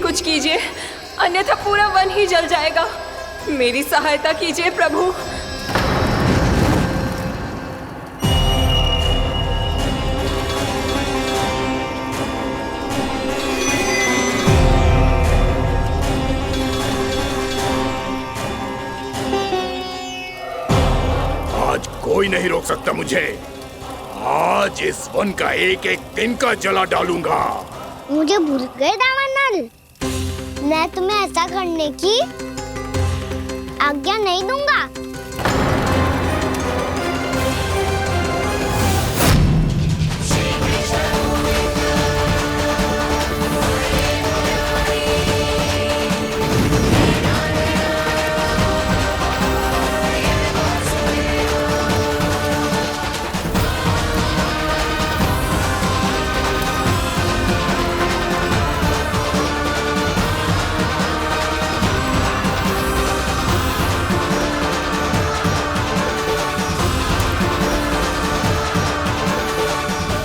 कुछ कीजिए, अन्यथा पूरा वन ही जल जाएगा। मेरी सहायता कीजिए प्रभु। आज कोई नहीं रोक सकता मुझे। आज इस वन का एक एक दिन का जला डालूंगा। मुझे भूल गए दावानल, मैं तुम्हें ऐसा करने की आज्ञा नहीं दूंगा।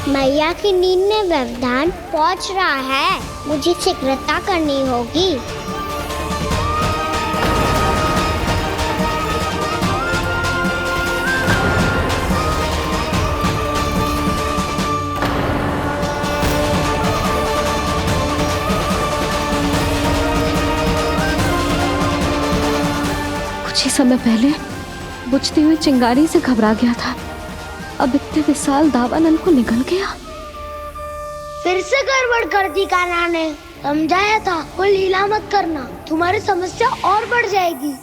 मैया की नींद में व्यवधान पहुंच रहा है, मुझे शीघ्रता करनी होगी। कुछ ही समय पहले बुझती हुई चिंगारी से घबरा गया था, अब इतने विशाल दावानल को निगल गया। फिर से गड़बड़ कर दी कान्हा ने। समझाया था कोई लीला मत करना, तुम्हारी समस्या और बढ़ जाएगी।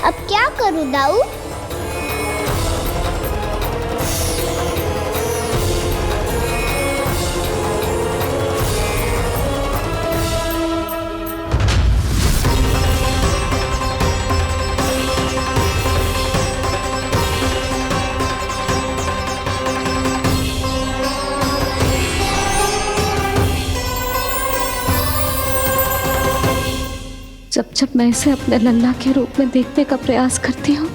अब क्या करूं दाऊ? जब जब मैं इसे अपने लल्ला के रूप में देखने का प्रयास करती हूँ,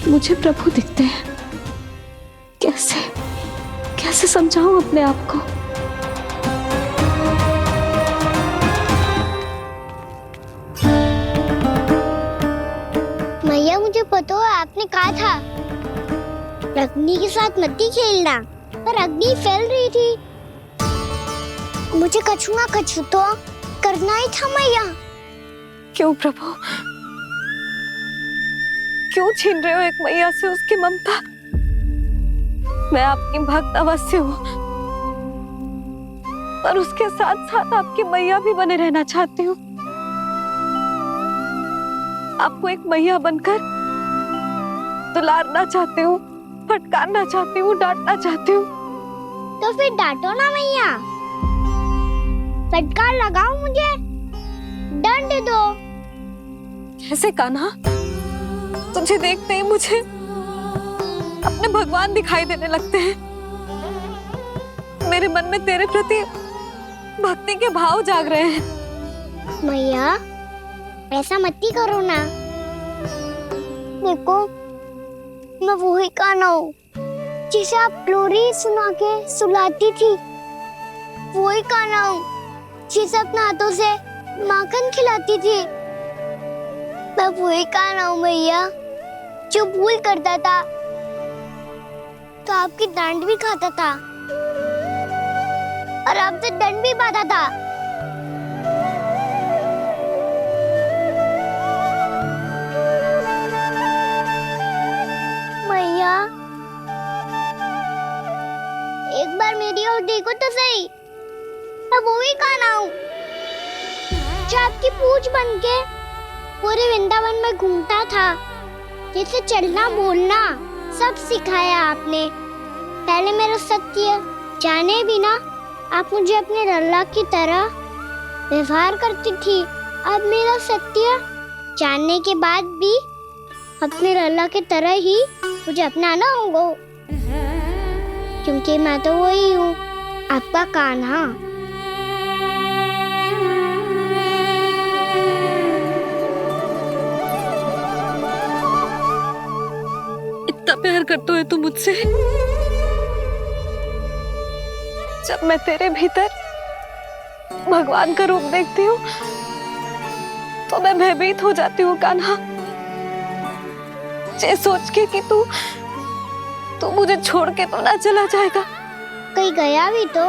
मुझे प्रभु दिखते हैं। कैसे कैसे समझाऊं अपने आप को? मैया मुझे पता है आपने कहा था अग्नि के साथ मत ही खेलना, पर अग्नि फैल रही थी। मुझे कछु ना कछु तो करना ही था मैया। क्यों प्रभु, क्यों छीन रहे हो एक मैया से उसकी ममता? मैं आपकी भक्त अवश्य हूँ, पर उसके साथ साथ आपकी मैया भी बने रहना चाहती हूँ। आपको एक मैया बनकर दुलारना चाहती हूँ, फटकारना चाहती हूँ, डांटना चाहती हूँ। तो फिर डांटो ना मैया, फटकार लगाओ, मुझे दंड दो। कैसे कान्हा? तुझे देखते ही मुझे अपने भगवान दिखाई देने लगते हैं। मेरे मन में तेरे प्रति भक्ति के भाव जाग रहे हैं। मैया ऐसा मत ही करो ना। देखो मैं वही कान्हा हूँ जिसे आप लोरी सुना के सुलाती थी। वही कान्हा हूँ जिसे अपने हाथों से माखन खिलाती थी। मैं वही कान्हा हूँ मैया जो भूल करता था तो आपकी डांट भी खाता था और आपसे दंड भी पाता था। मैया एक बार मेरी ओर देखो तो सही। मैं वही कान्हा हूँ जो आपकी पूंछ बनके पूरे वृंदावन में घूमता था। जैसे चलना बोलना सब सिखाया आपने। पहले मेरा सत्य जाने बिना आप मुझे अपने लल्ला की तरह व्यवहार करती थी। अब मेरा सत्य जानने के बाद भी अपने लल्ला की तरह ही मुझे अपनाना होगा, क्योंकि मैं तो वही हूँ, आपका कान्हा। इतना प्यार करते हो तुम मुझसे? जब मैं तेरे भीतर भगवान का रूप देखती हूँ तो मैं भयभीत हो जाती हूँ कान्हा, ये सोच के कि तू मुझे छोड़ के तो ना चला जाएगा। कहीं गया भी तो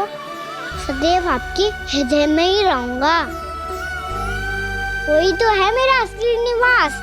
सदैव आपके हृदय में ही रहूंगा। वही तो है मेरा असली निवास।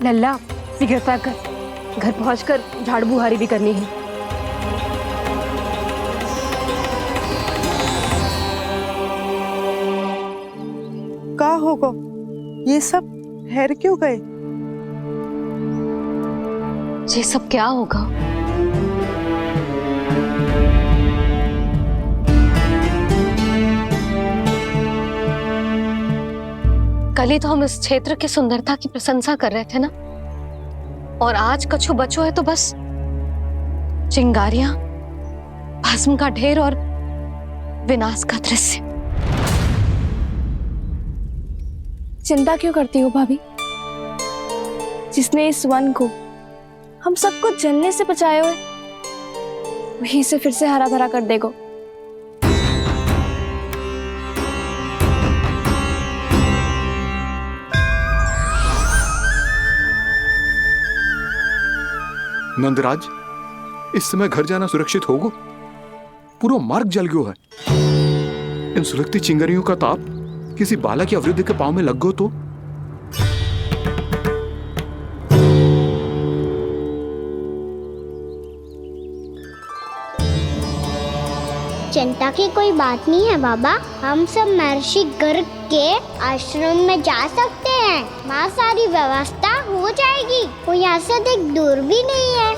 लल्ला शीघ्र पैक कर, घर पहुंचकर झाड़ू बुहारी भी करनी है। का होगा ये सब ठहर क्यों गए? ये सब क्या होगा? कल ही तो हम इस क्षेत्र की सुंदरता की प्रशंसा कर रहे थे ना, और आज कछु बचो है तो बस चिंगारियां, भस्म का ढेर और विनाश का दृश्य। चिंता क्यों करती हो भाभी? जिसने इस वन को, हम सबको जलने से बचाए हुए, वही से फिर से हरा भरा कर देगा। नंदराज, इस समय घर जाना सुरक्षित होगा? पूरा मार्ग जल गयो है। इन सुलगती चिंगारियों का ताप किसी बालक या वृद्ध के पांव में लग गो तो? चिंता की कोई बात नहीं है बाबा, हम सब महर्षि गर्ग के आश्रम में जा सकते हैं। वहाँ सारी व्यवस्था हो जाएगी, वो यहाँ से अधिक दूर भी नहीं है।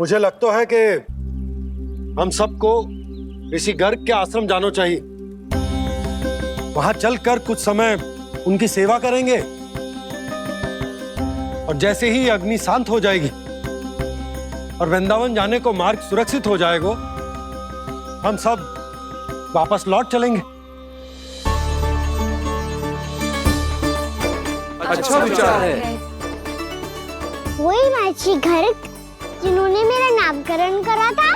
मुझे लगता है कि हम सबको ऋषि गर्ग के आश्रम जाना चाहिए। वहां चलकर कुछ समय उनकी सेवा करेंगे, और जैसे ही अग्नि शांत हो जाएगी और वृंदावन जाने को मार्ग सुरक्षित हो जाएगा, हम सब वापस लौट चलेंगे। अच्छा विचार है। वही महर्षि गर्ग जिन्होंने मेरा नामकरण करा था।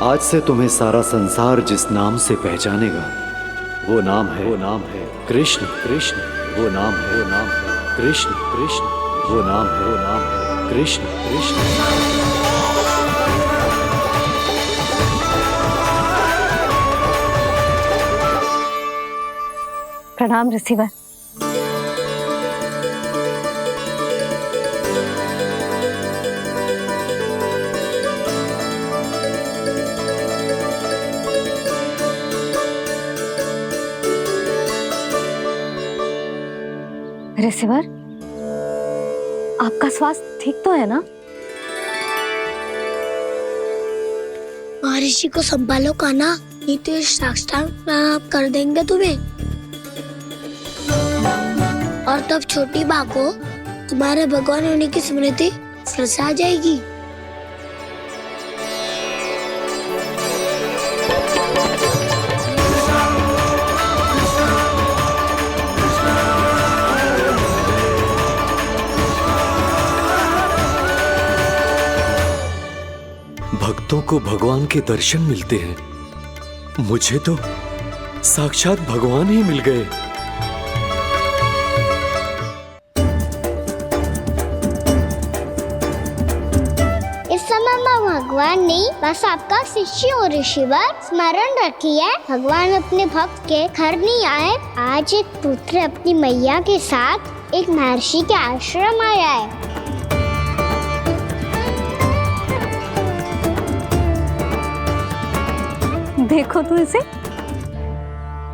आज से तुम्हें सारा संसार जिस नाम से पहचानेगा वो नाम है कृष्ण। कृष्ण वो नाम है कृष्ण। कृष्ण वो नाम है कृष्ण। कृष्ण। प्रणाम रिसीवर। रिसीवर, आपका स्वास्थ्य ठीक तो है ना? महर्षि को संभालो कान्हा, नहीं तो ये साष्टांग प्रणाम कर देंगे तुम्हें। और तब छोटी बा को तुम्हारे भगवान होने की स्मृति फिर से आ जाएगी। भक्तों को भगवान के दर्शन मिलते हैं, मुझे तो साक्षात भगवान ही मिल गए। इस समय मैं भगवान नहीं, बस आपका शिष्य हूँ ऋषिवर। स्मरण रखिए, भगवान अपने भक्त के घर नहीं आए। आज एक पुत्र अपनी मैया के साथ एक महर्षि के आश्रम आया है। देखो तो इसे,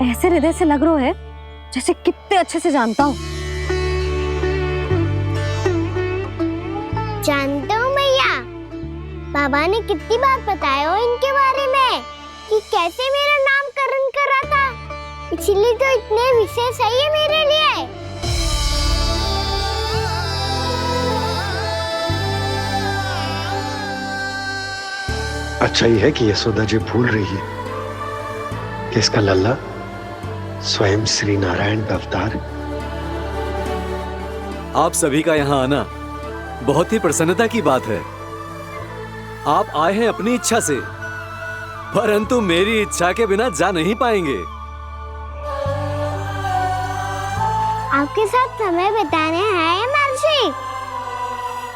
ऐसे हृदय से लग रहा है जैसे कितने अच्छे से जानता हूँ। जानते हो मैया, बाबा ने कितनी बार बताया हो इनके बारे में कि कैसे मेरा नामकरण करा था, इसीलिए तो इतने विशेष है ये मेरे लिए। अच्छा ही है कि यशोदा जी भूल रही है कि इसका लल्ला स्वयं श्री नारायण का अवतार है। आप सभी का यहाँ आना बहुत ही प्रसन्नता की बात है। आप आए हैं अपनी इच्छा से, परंतु मेरी इच्छा के बिना जा नहीं पाएंगे। आपके साथ समय बिताने हैं महर्षि,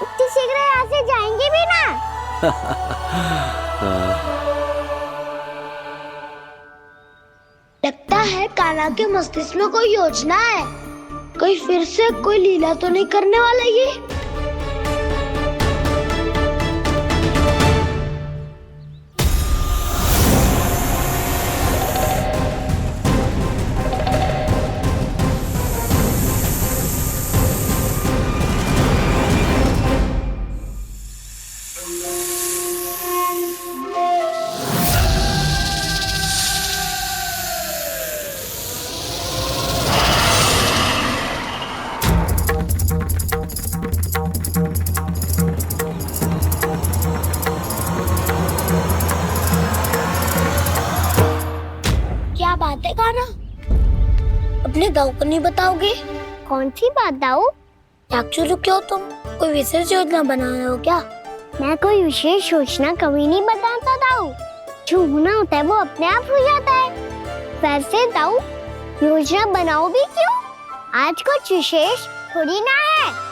इतनी शीघ्र यहाँ से जाएंगे भी ना? लगता है कान्हा के मस्तिष्क में कोई योजना है, कोई फिर से कोई लीला तो नहीं करने वाला ये। क्या बात है कान्हा, अपने दाऊ को नहीं बताओगे? कौन सी बात दाऊ? याक्षु रुके हो तुम, कोई विशेष योजना बना रहे हो क्या? मैं कोई विशेष योजना कभी नहीं बताता दाऊ, जो होना होता है वो अपने आप हो जाता है। वैसे दाऊ, योजना बनाओ भी क्यों? आज कुछ विशेष थोड़ी ना है।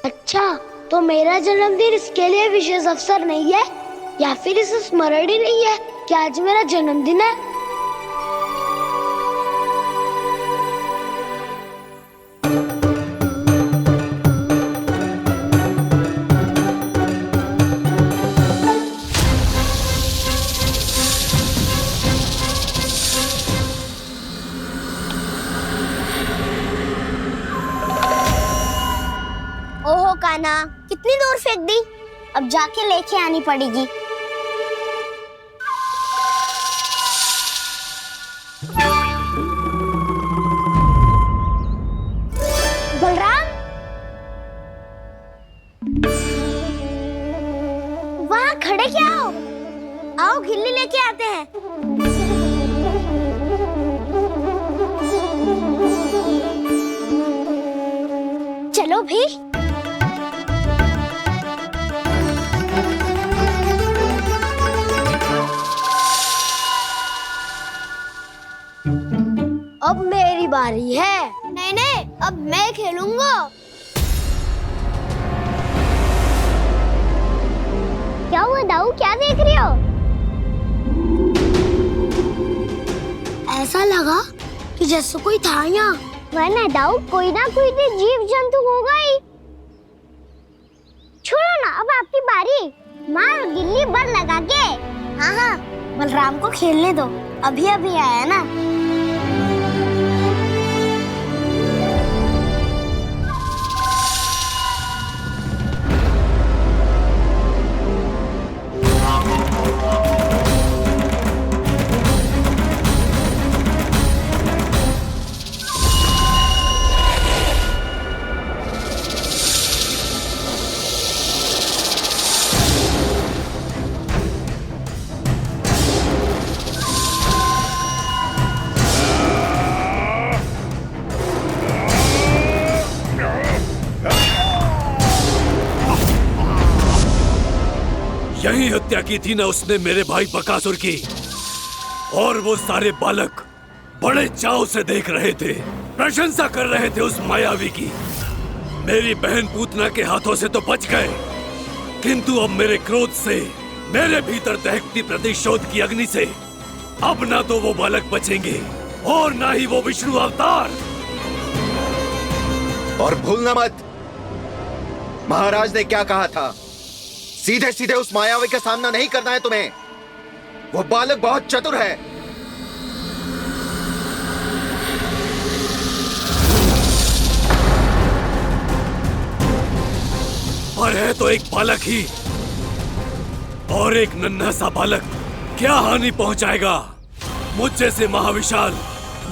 अच्छा, तो मेरा जन्मदिन इसके लिए विशेष अवसर नहीं है, या फिर इसे स्मरण ही नहीं है कि आज मेरा जन्मदिन है? ओहो कान्हा, कितनी दूर फेंक दी, अब जाके लेके आनी पड़ेगी। बलराम, वहाँ खड़े क्या हो? आओ खिल्ली लेके आते हैं। चलो भी। अब मेरी बारी है। नहीं नहीं, अब मैं खेलूंगा। क्या हुआ दाऊ, क्या देख रहे हो? ऐसा लगा कि जैसे कोई था यहाँ। वरना दाऊ कोई ना कोई तो जीव जंतु होगा ही। छोड़ो ना, अब आपकी बारी। मार गिल्ली बर लगा के। हाँ हाँ, बलराम को खेलने दो, अभी अभी आया ना। यही हत्या की थी ना उसने मेरे भाई बकासुर की। और वो सारे बालक बड़े चाव से देख रहे थे, प्रशंसा कर रहे थे उस मायावी की। मेरी बहन पूतना के हाथों से तो बच गए, किंतु अब मेरे क्रोध से, मेरे भीतर दहकती प्रतिशोध की अग्नि से अब ना तो वो बालक बचेंगे और ना ही वो विष्णु अवतार। और भूलना मत, महाराज ने क्या कहा था, सीधे सीधे उस मायावी का सामना नहीं करना है तुम्हें। वो बालक बहुत चतुर है। पर है तो एक बालक ही, और एक नन्हा सा बालक क्या हानि पहुंचाएगा मुझ जैसे महाविशाल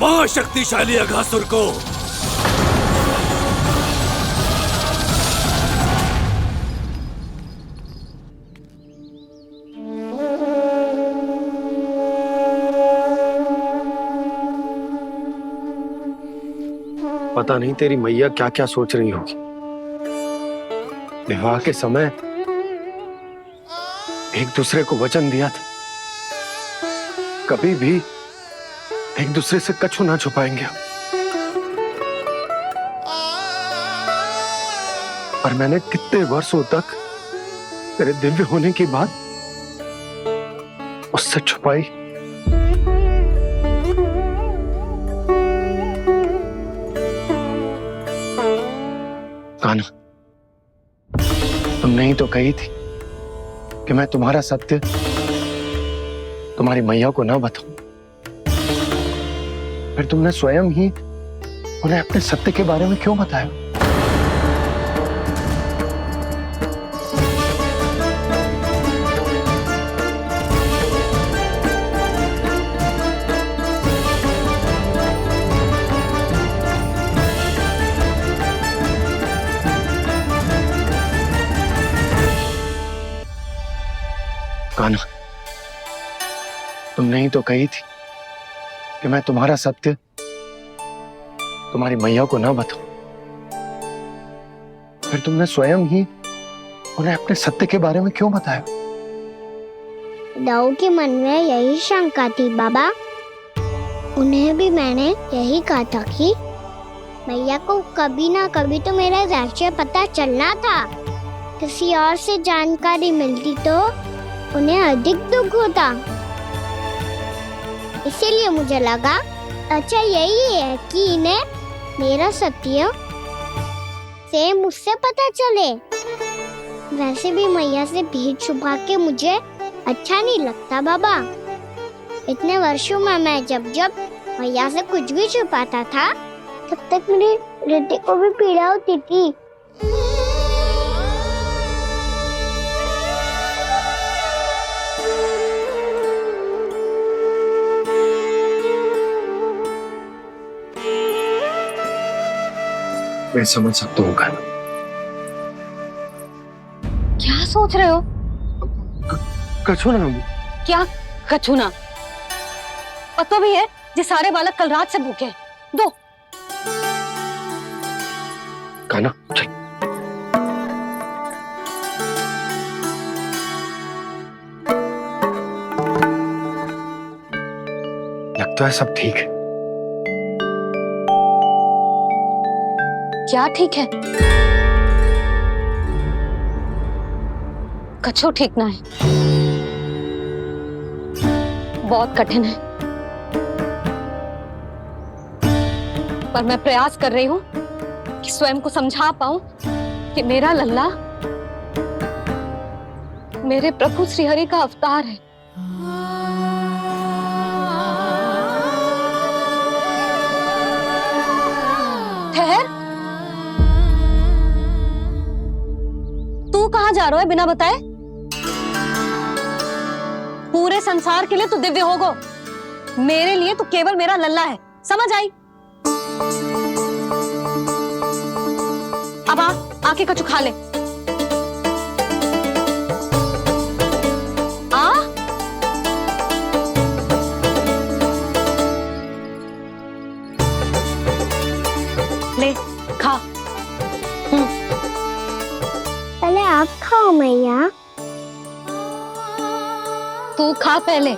महाशक्तिशाली अघासुर को। पता नहीं तेरी मैया क्या क्या सोच रही होगी। विवाह के समय एक दूसरे को वचन दिया था, कभी भी एक दूसरे से कछु ना छुपाएंगे। पर मैंने कितने वर्षों तक तेरे दिव्य होने की बात उससे छुपाई। कान्हा, तुमने ही तो कही थी कि मैं तुम्हारा सत्य तुम्हारी मैया को ना बताऊं। फिर तुमने स्वयं ही उन्हें अपने सत्य के बारे में क्यों बताया? कान्हा, तुमने ही तो कही थी कि मैं तुम्हारा सत्य तुम्हारी मैया को ना बताऊं। फिर तुमने स्वयं ही उन्हें अपने सत्य के बारे में क्यों बताया? दाऊ के मन में यही शंका थी बाबा। उन्हें भी मैंने यही कहा था कि मैया को कभी ना कभी तो मेरा रहस्य पता चलना था। किसी और से जानकारी मिलती तो उन्हें अधिक दुख होता। इसीलिए मुझे लगा अच्छा यही है कि इन्हें मेरा सत्य से मुझसे पता चले। वैसे भी मैया से भेद छुपा के मुझे अच्छा नहीं लगता बाबा। इतने वर्षों में मैं जब जब मैया से कुछ भी छुपाता था तब तक मेरे हृदय को भी पीड़ा होती थी। मैं समझ सकता हूँ कान्हा। क्या सोच रहे हो? कछु ना, क्या कछुना? पता भी है ये सारे बालक कल रात से भूखे हैं। दो। कान्हा चल। लगता है सब ठीक है। क्या ठीक है? कछु ठीक ना है, बहुत कठिन है, पर मैं प्रयास कर रही हूं कि स्वयं को समझा पाऊं कि मेरा लल्ला मेरे प्रभु श्रीहरि का अवतार है। ठहर, तू कहां जा रहा है बिना बताए? पूरे संसार के लिए तू दिव्य होगो, मेरे लिए तू केवल मेरा लल्ला है, समझ आई? अब आके कछु खा ले। ले खा। पहले आप खाओ मैया। तू खा पहले।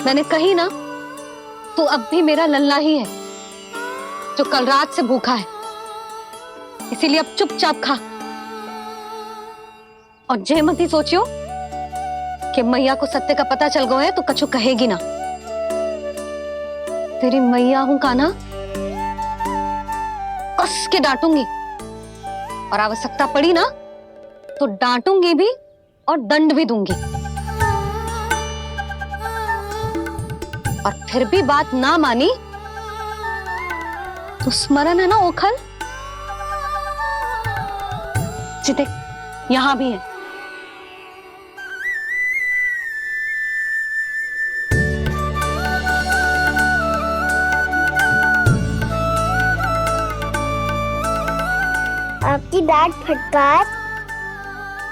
मैंने कही ना, तू अब भी मेरा लल्ला ही है जो कल रात से भूखा है, इसीलिए अब चुपचाप खा। और जे मत ही सोचियो कि मैया को सत्य का पता चल गया है तो कछु कहेगी ना। तेरी मैया हूं कान्हा, कस के डांटूंगी, और आवश्यकता पड़ी ना तो डांटूंगी भी और दंड भी दूंगी। और फिर भी बात ना मानी तो स्मरण है ना ओखल? देख, यहां भी है। आपकी डांट फटकार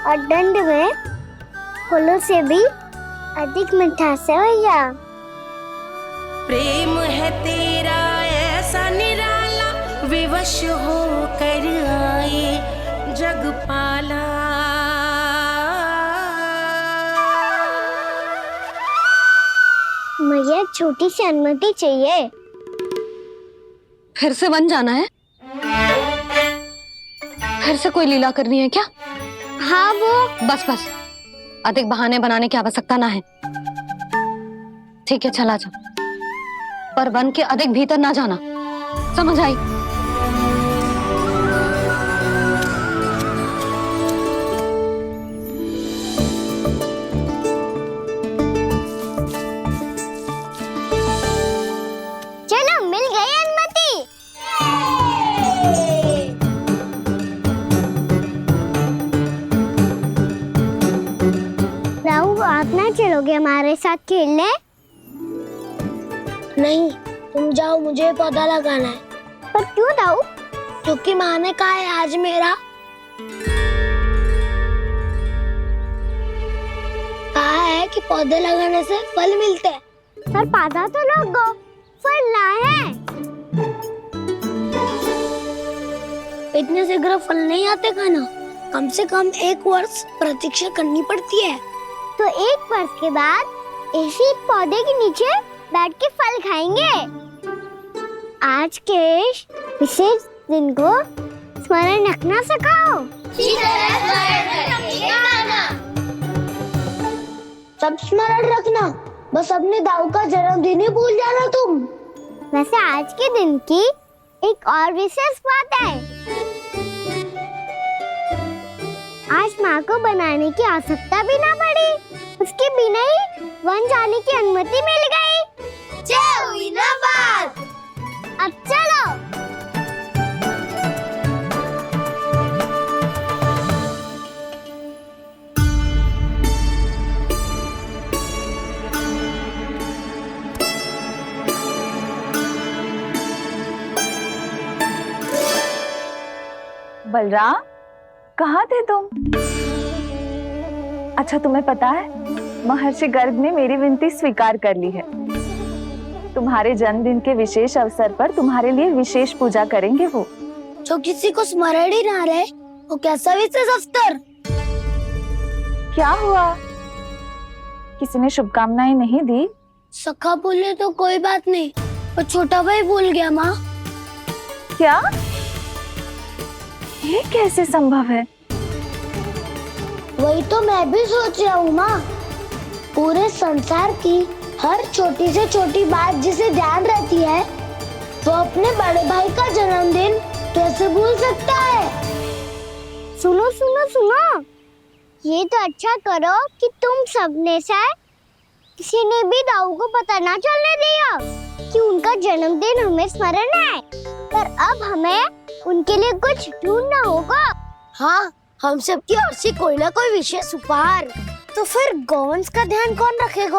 और दंड में फूलों से भी अधिक मिठास है भैया। प्रेम है तेरा ऐसा निराला, विवश हो कर आए जगपाला। मैया छोटी सी अनुमति चाहिए। फिर से वन जाना है? फिर से कोई लीला करनी है क्या? हाँ वो। बस बस, अधिक बहाने बनाने की आवश्यकता ना है। ठीक है, चला जा, पर वन के अधिक भीतर ना जाना, समझ आई? चलो, मिल गई अनुमति। राहु, आप ना चलोगे हमारे साथ खेलने? नहीं, तुम जाओ, मुझे पौधा लगाना है। पर क्यों राहु? क्योंकि माँ ने कहा है आज मेरा कहा है कि पौधे लगाने से फल मिलते हैं। पर पौधा तो लगो, फल ना है। इतने शीघ्र फल नहीं आते खाना, कम से कम 1 वर्ष प्रतीक्षा करनी पड़ती है। तो 1 वर्ष के बाद इसी पौधे के नीचे बैठ के फल खाएंगे। आज के विशेष दिन को स्मरण रखना सिखाओ। सब स्मरण रखना, बस अपने दाऊ का जन्मदिन ही भूल जाना तुम। वैसे आज के दिन की एक और विशेष बात है। आज माँ को बनाने की आवश्यकता भी ना पड़ी, उसके बिना ही वन जाने की अनुमति मिल गई। जय हुई ना बात। अब चलो। बलराम, कहाँ थे तुम? अच्छा, तुम्हें पता है महर्षि गर्ग ने मेरी विनती स्वीकार कर ली है। तुम्हारे जन्मदिन के विशेष अवसर पर तुम्हारे लिए विशेष पूजा करेंगे वो। जो किसी को स्मरण ही ना रहे वो कैसा विशेष अवसर? क्या हुआ, किसी ने शुभकामनाएं नहीं दी? सखा बोले तो कोई बात नहीं, पर छोटा भाई भूल गया माँ। क्या? ये कैसे संभव है? वही तो मैं भी सोच रहा हूँ माँ। पूरे संसार की हर छोटी से छोटी बात जिसे ध्यान रहती है, वो अपने बड़े भाई का जन्मदिन कैसे भूल सकता है? सुनो सुनो सुनो, ये तो अच्छा करो कि तुम सबने से किसी ने भी दाऊ को पता ना चलने दिया कि उनका जन्मदिन हमें स्मरण है। पर अब हमें उनके लिए कुछ ढूंढना होगा। हाँ, हम सबकी ओर से कोई ना कोई विशेष उपहार। तो फिर गौवंश का ध्यान कौन रखेगा?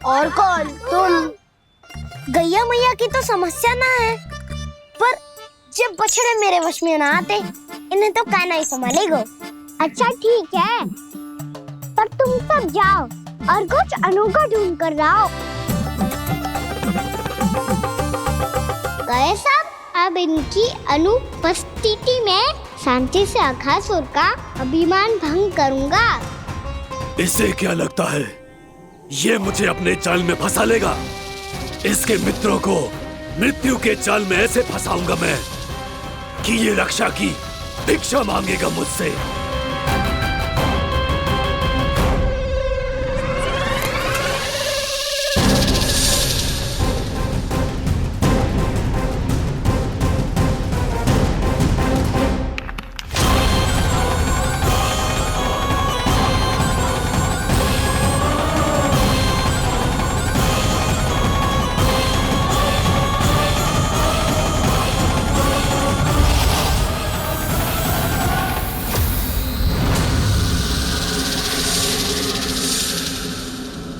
और कौन? तुम। गैया मैया की तो समस्या ना है, पर जब बछड़े मेरे वश में ना आते, इन्हें तो कान्हा ही संभालेगा। अच्छा ठीक है, पर तुम सब जाओ और कुछ अनोखा ढूंढ कर लाओ। गए सब? अब इनकी अनुपस्थिति में शांति से अघासुर का अभिमान भंग करूंगा। इसे क्या लगता है ये मुझे अपने जाल में फंसा लेगा? इसके मित्रों को मृत्यु के जाल में ऐसे फंसाऊंगा मैं कि ये रक्षा की भिक्षा मांगेगा मुझसे।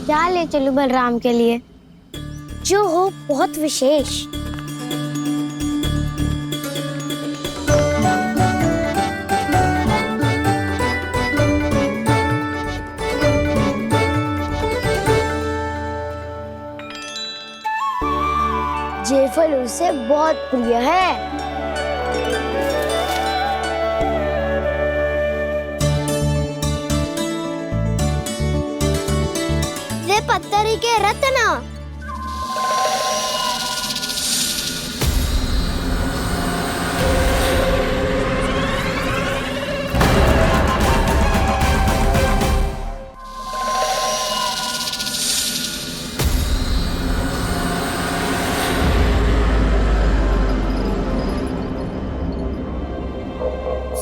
क्या ले चलूं बलराम के लिए जो हो बहुत विशेष? ये फल उसे बहुत प्रिय है। पत्थरी के रत्न।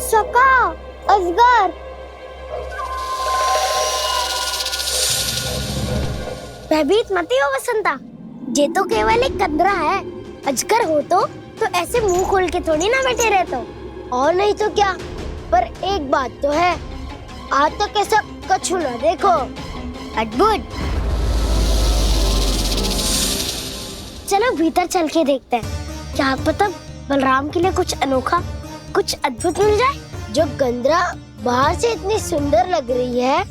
सका, अजगर। भयभीत मत हो वसंता, ये तो केवल एक कंदरा है। अजगर हो तो ऐसे मुंह खोल के थोड़ी ना बैठे रहते। और नहीं तो क्या, पर एक बात तो है, आज तक ऐसा कछु ना देखो। अद्भुत। चलो भीतर चल के देखते हैं, क्या पता बलराम के लिए कुछ अनोखा, कुछ अद्भुत मिल जाए। जो कंदरा बाहर से इतनी सुंदर लग रही है,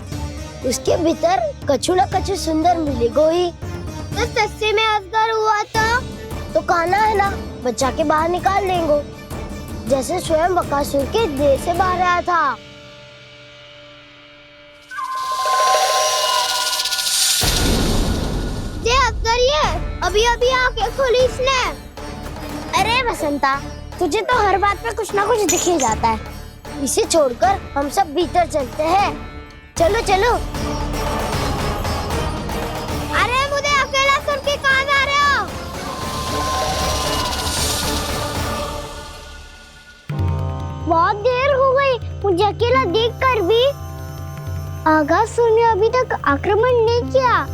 उसके भीतर कछु न कछु सुंदर मिलेगा ही। तो सस्ते में अजगर हुआ तो कान्हा है ना, बच्चा के बाहर निकाल देंगे, जैसे स्वयं बकासुर के देह से बाहर आया था। ये अजगर ये अभी अभी आंखें खोली इसने। अरे बसंता, तुझे तो हर बात में कुछ ना कुछ दिख ही जाता है। इसे छोड़कर हम सब भीतर चलते हैं। चलो चलो। अरे मुझे अकेला सुन के कहाँ जा रहे हो? बहुत देर हो गई, मुझे अकेला देखकर भी अघासुर ने अभी तक आक्रमण नहीं किया।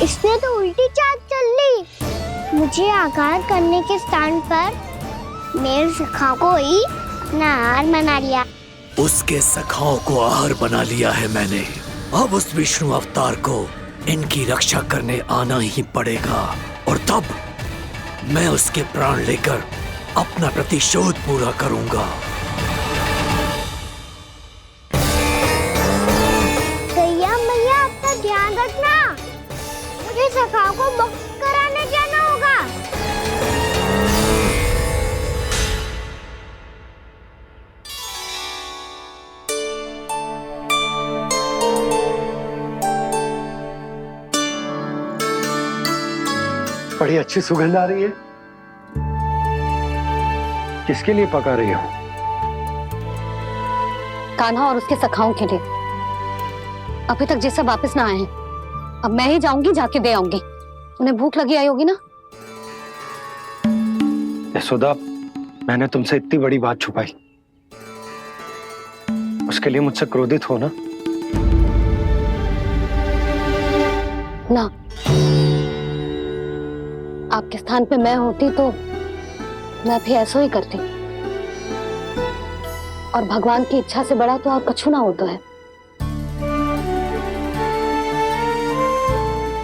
इसने तो उल्टी चाल चल ली। मुझे आघात करने के स्थान पर मेरे सखा को ही अपना हार बना लिया। उसके सखाओं को आहार बना लिया है मैंने। अब उस विष्णु अवतार को इनकी रक्षा करने आना ही पड़ेगा, और तब मैं उसके प्राण लेकर अपना प्रतिशोध पूरा करूंगा। गैया मैया अपना ध्यान रखना, मुझे सखा को मुक्त कराने जाना होगा। बड़ी अच्छी सुगंध आ रही है। किसके लिए पका रही हो? कान्हा और उसके सखाओं के लिए। अभी तक जैसा वापस ना आए हैं, अब मैं ही जाऊंगी, जाके दे आऊंगी। उन्हें भूख लगी आई होगी ना। यशोदा, मैंने तुमसे इतनी बड़ी बात छुपाई, उसके लिए मुझसे क्रोधित हो ना? ना, आपके स्थान पे मैं होती तो मैं भी ऐसा ही करती, और भगवान की इच्छा से बड़ा तो और कछु ना होता है।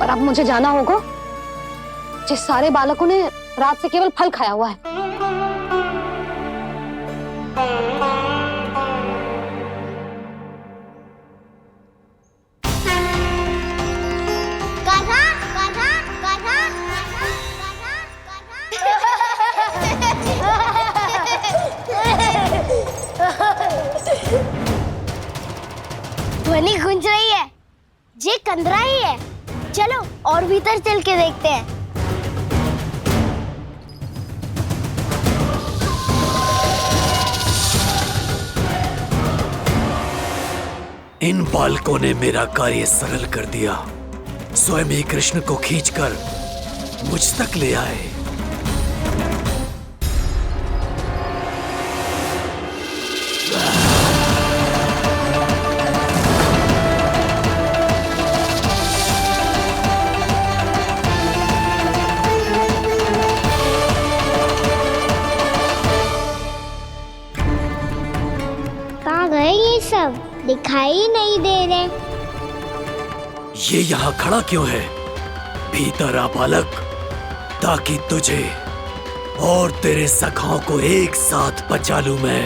और अब मुझे जाना होगा, जिस सारे बालकों ने रात से केवल फल खाया हुआ है। ध्वनि गूंज रही है, ये कंदरा ही है। चलो और भीतर चल के देखते हैं। इन बालकों ने मेरा कार्य सरल कर दिया। स्वयं ही कृष्ण को खींचकर मुझ तक ले आए। कहाँ गए ये सब? दिखाई नहीं दे रहे। ये यहाँ खड़ा क्यों है? भीतर आ बालक, ताकि तुझे और तेरे सखाओं को एक साथ बचा लूं मैं।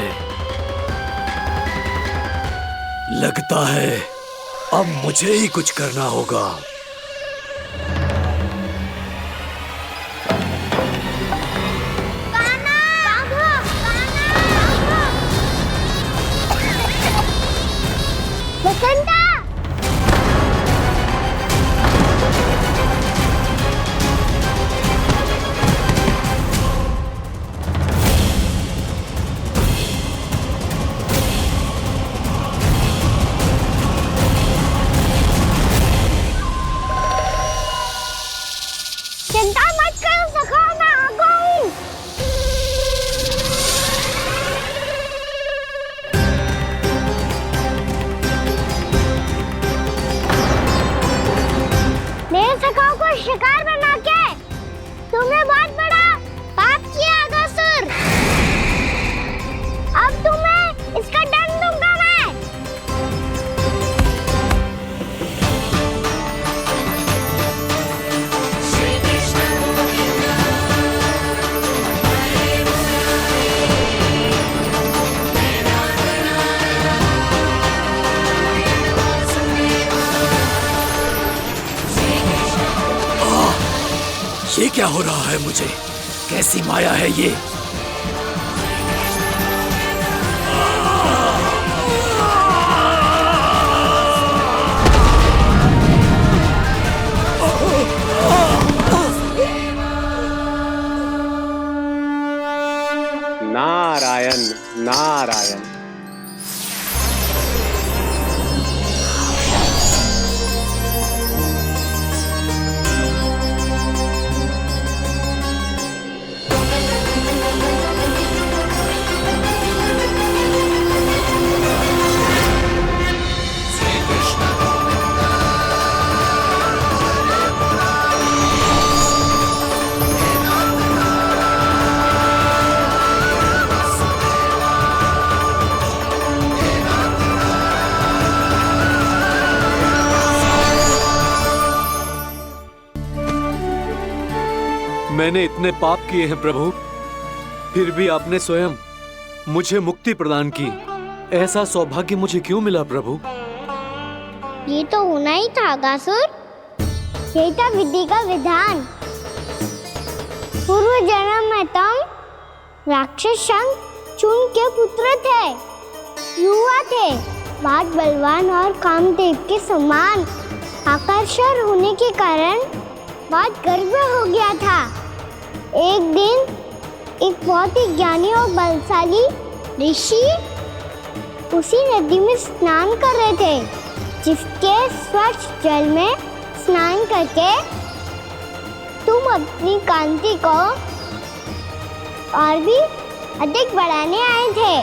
लगता है अब मुझे ही कुछ करना होगा। बसंता! चिंता मत करो सखा, मैं आ गई। मेरे सखाओं को शिकार बना के तुमने बहुत बड़ा पाप किया अगासुर। अब तुम्हें इसका दंड दूंगा मैं। ये क्या हो रहा है मुझे? कैसी माया है ये? नारायण नारायण। मैंने इतने पाप किए हैं प्रभु, फिर भी आपने स्वयं मुझे मुक्ति प्रदान की। ऐसा सौभाग्य मुझे क्यों मिला प्रभु? ये तो होना ही था अगासुर। यही था विधि का विधान। पूर्व जन्म में तुम राक्षस शंखचूड़ के पुत्र थे, युवा थे, बहुत बलवान और कामदेव के समान आकर्षण होने के कारण बहुत गर्व हो गया था। एक दिन एक बहुत ही ज्ञानी और बलशाली ऋषि उसी नदी में स्नान कर रहे थे, जिसके स्वच्छ जल में स्नान करके तुम अपनी कांति को और भी अधिक बढ़ाने आए थे।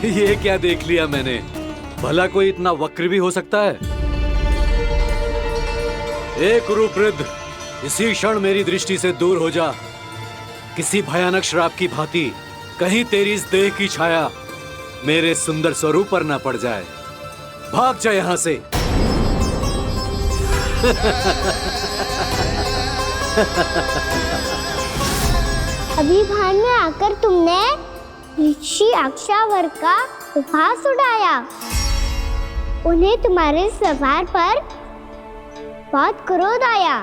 ये क्या देख लिया मैंने? भला कोई इतना वक्र भी हो सकता है? एक रूपवृद्ध, इसी क्षण मेरी दृष्टि से दूर हो जा। किसी भयानक श्राप की भांति कहीं तेरी इस देह की छाया मेरे सुंदर स्वरूप पर न पड़ जाए। भाग जा यहां से। अभी भान में आकर तुमने ऋषि अक्षावर का उपहास उड़ाया। उन्हें तुम्हारे व्यवहार पर बहुत क्रोध आया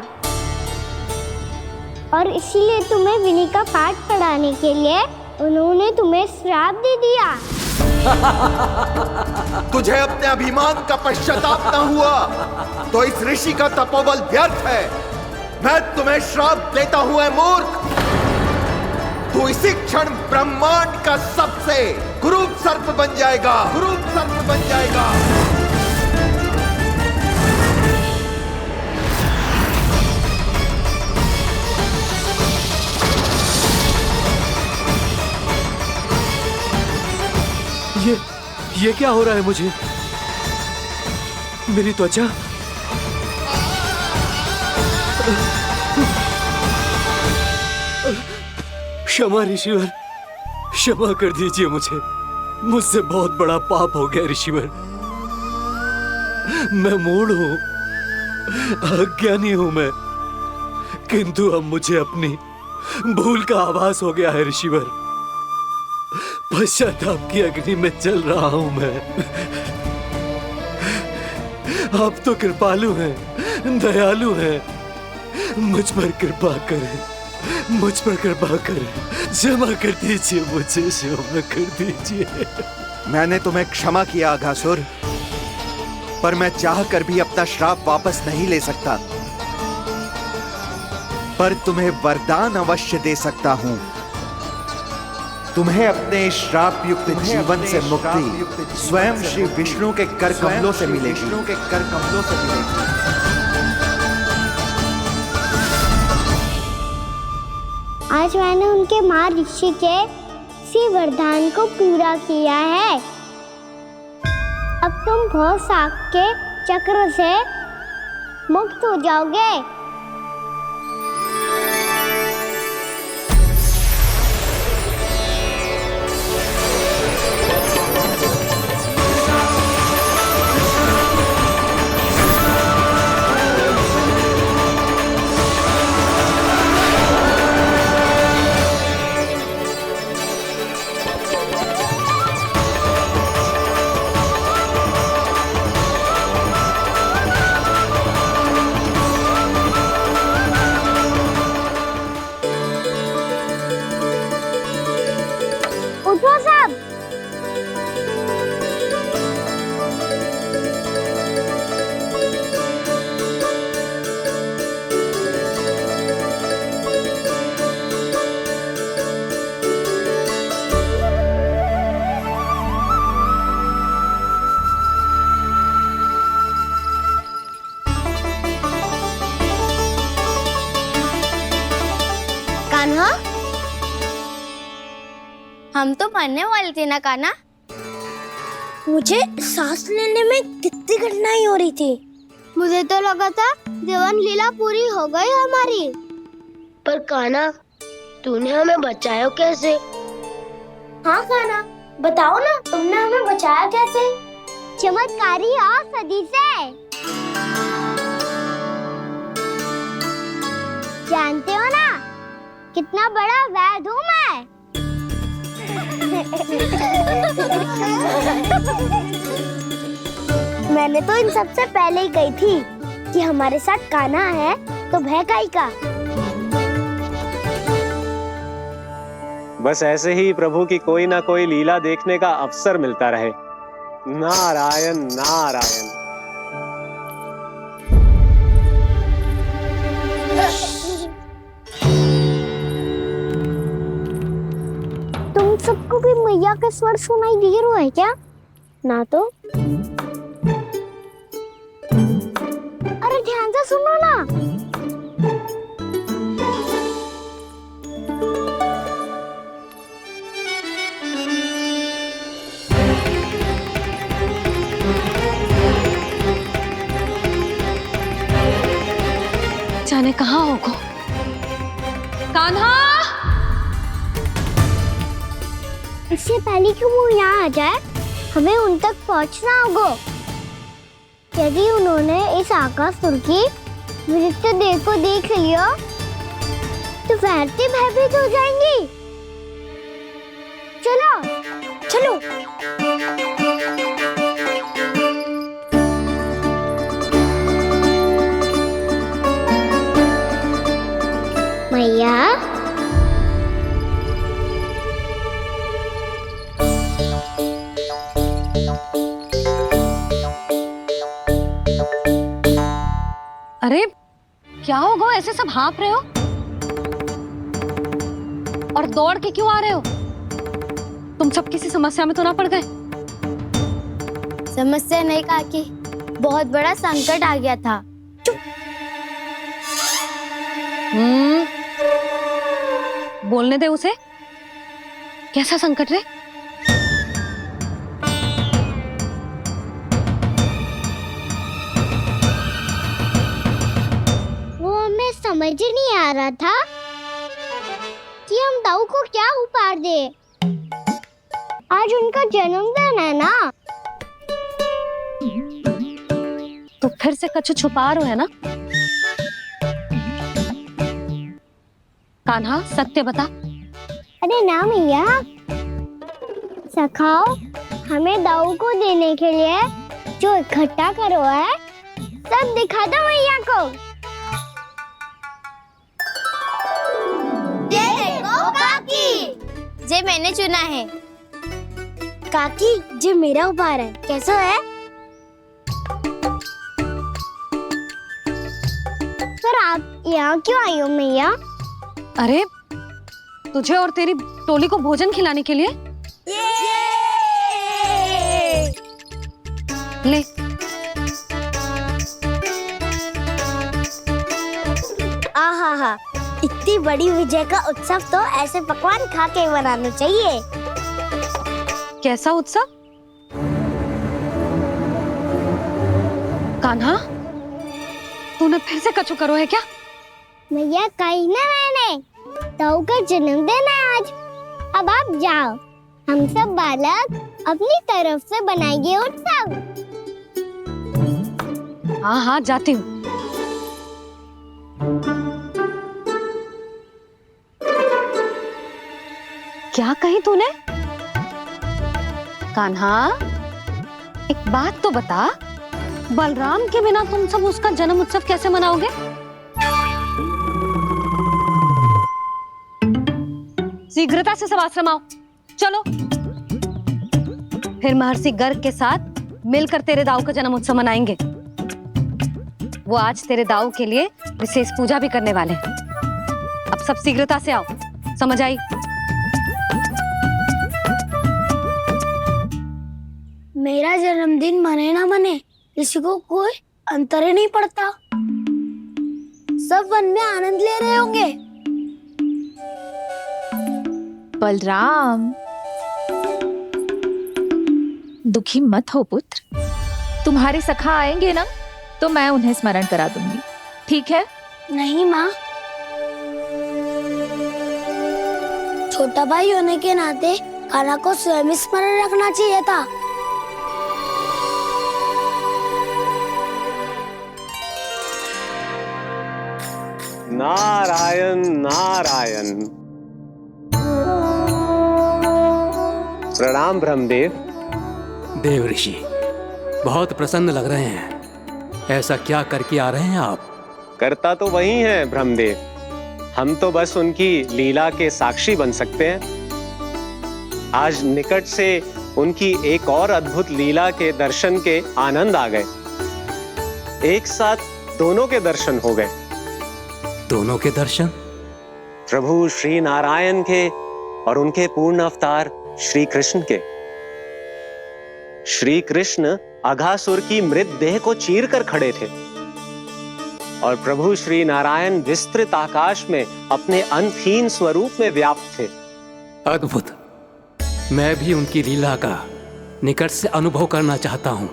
और इसीलिए तुम्हें विधि का पाठ पढ़ाने के लिए उन्होंने तुम्हें श्राप दे दिया। तुझे अपने अभिमान का पश्चाताप न हुआ तो इस ऋषि का तपोबल व्यर्थ है। मैं तुम्हें श्राप देता हूं, मूर्ख। तू इसी क्षण ब्रह्मांड का सबसे कुरूप सर्प बन जाएगा, कुरूप सर्प बन जाएगा। ये क्या हो रहा है मुझे? मेरी त्वचा, क्षमा ऋषिवर, क्षमा कर दीजिए मुझे। मुझसे बहुत बड़ा पाप हो गया ऋषिवर। मैं मूढ़ हूं, अज्ञानी हूं मैं, किंतु अब मुझे अपनी भूल का आभास हो गया है ऋषिवर। पश्चाताप की अग्नि में जल रहा हूं मैं। आप तो कृपालु हैं, दयालु हैं। मुझ पर कृपा करें, मुझ पर कृपा करें। क्षमा कर दीजिए मुझे, क्षमा कर दीजिए। मैंने तुम्हें क्षमा किया अघासुर, पर मैं चाहकर भी अपना श्राप वापस नहीं ले सकता। पर तुम्हें वरदान अवश्य दे सकता हूं। तुम्हें अपने श्राप युक्त जीवन से मुक्ति स्वयं श्री विष्णु के कर कमलों से मिलेगी, विष्णु के कर कमलों से मिलेगी। आज मैंने उनके महर्षि के इसी वरदान को पूरा किया है। अब तुम भव साग के चक्र से मुक्त हो जाओगे। उठो सब। कान्हा, हम तो मरने वाले थे ना कान्हा। मुझे सांस लेने में कितनी कठिनाई हो रही थी। मुझे तो लगा था जीवन लीला पूरी हो गई हमारी। पर कान्हा, तूने हमें बचाया कैसे? हाँ कान्हा, बताओ ना, तुमने हमें बचाया कैसे? चमत्कारी औषधि से। जानते हो ना कितना बड़ा वैद्य हूँ मैं। मैंने तो इन सबसे पहले ही कही थी कि हमारे साथ कान्हा है तो भय काई का। बस ऐसे ही प्रभु की कोई ना कोई लीला देखने का अवसर मिलता रहे। नारायण नारायण। तुम सबको भी मैया का स्वर सुनाई दे रहा है क्या? ना तो। अरे ध्यान से सुनो ना। जाने कहाँ होगा कान्हा। इससे पहले कि वो यहाँ आ जाए, हमें उन तक पहुँचना होगा। यदि उन्होंने इस आकाशुर की विचित्र देह को देख लिया तो वैरती भयभीत हो जाएंगी। चलो चलो। मैया, अरे क्या होगा, ऐसे सब हाँफ रहे हो और दौड़ के क्यों आ रहे हो? तुम सब किसी समस्या में तो ना पड़ गए? समस्या नहीं काकी, बहुत बड़ा संकट आ गया था। बोलने दे उसे। कैसा संकट रे? वो हमें समझ ही नहीं आ रहा था कि हम दाऊ को क्या उपहार दे। आज उनका जन्मदिन है ना। तो फिर से कछु छुपा रहे हो है ना? कान्हा सत्य बता। अरे ना मैया, सखाओ हमें दाऊ को देने के लिए जो इकट्ठा करो है सब दिखा दो मैया को। ये देखो काकी, जे मैंने चुना है। काकी, जे मेरा उपहार है, कैसा है? पर आप यहाँ क्यों आई हो मैया? अरे तुझे और तेरी टोली को भोजन खिलाने के लिए। ले। आहा, इतनी बड़ी विजय का उत्सव तो ऐसे पकवान खा के मनाना चाहिए। कैसा उत्सव? कान्हा, तूने फिर से कछु करो है क्या? मैया कही ना मैंने, दाऊ का जन्मदिन है आज। अब आप जाओ, हम सब बालक अपनी तरफ से बनाएंगे उत्सव। हाँ हाँ जाती हूँ। क्या कही तूने? कान्हा, एक बात तो बता, बलराम के बिना तुम सब उसका जन्म उत्सव कैसे मनाओगे? शीघ्रता से सब आश्रम आओ, चलो। फिर महर्षि गर्ग के साथ मिलकर तेरे दाऊ का जन्म उत्सव मनाएंगे। वो आज तेरे दाऊ के लिए विशेष पूजा भी करने वाले हैं। अब सब शीघ्रता से आओ, समझ आई? मेरा जन्मदिन मने ना मने, किसी को कोई अंतर ही नहीं पड़ता। सब वन में आनंद ले रहे होंगे। बलराम, दुखी मत हो पुत्र। तुम्हारे सखा आएंगे ना तो मैं उन्हें स्मरण करा दूंगी, ठीक है? नहीं माँ, छोटा भाई होने के नाते कान्हा को स्वयं स्मरण रखना चाहिए था। नारायण नारायण। प्रणाम ब्रह्मदेव। देव ऋषि, बहुत प्रसन्न लग रहे हैं। ऐसा क्या करके आ रहे हैं आप? करता तो वही है ब्रह्मदेव, हम तो बस उनकी लीला के साक्षी बन सकते हैं। आज निकट से उनकी एक और अद्भुत लीला के दर्शन के आनंद आ गए। एक साथ दोनों के दर्शन हो गए। दोनों के दर्शन? प्रभु श्री नारायण के और उनके पूर्ण अवतार श्री कृष्ण के। श्री कृष्ण अघासुर की मृत देह को चीर कर खड़े थे और प्रभु श्री नारायण विस्तृत आकाश में अपने अंतहीन स्वरूप में व्याप्त थे। अद्भुत। मैं भी उनकी लीला का निकट से अनुभव करना चाहता हूँ।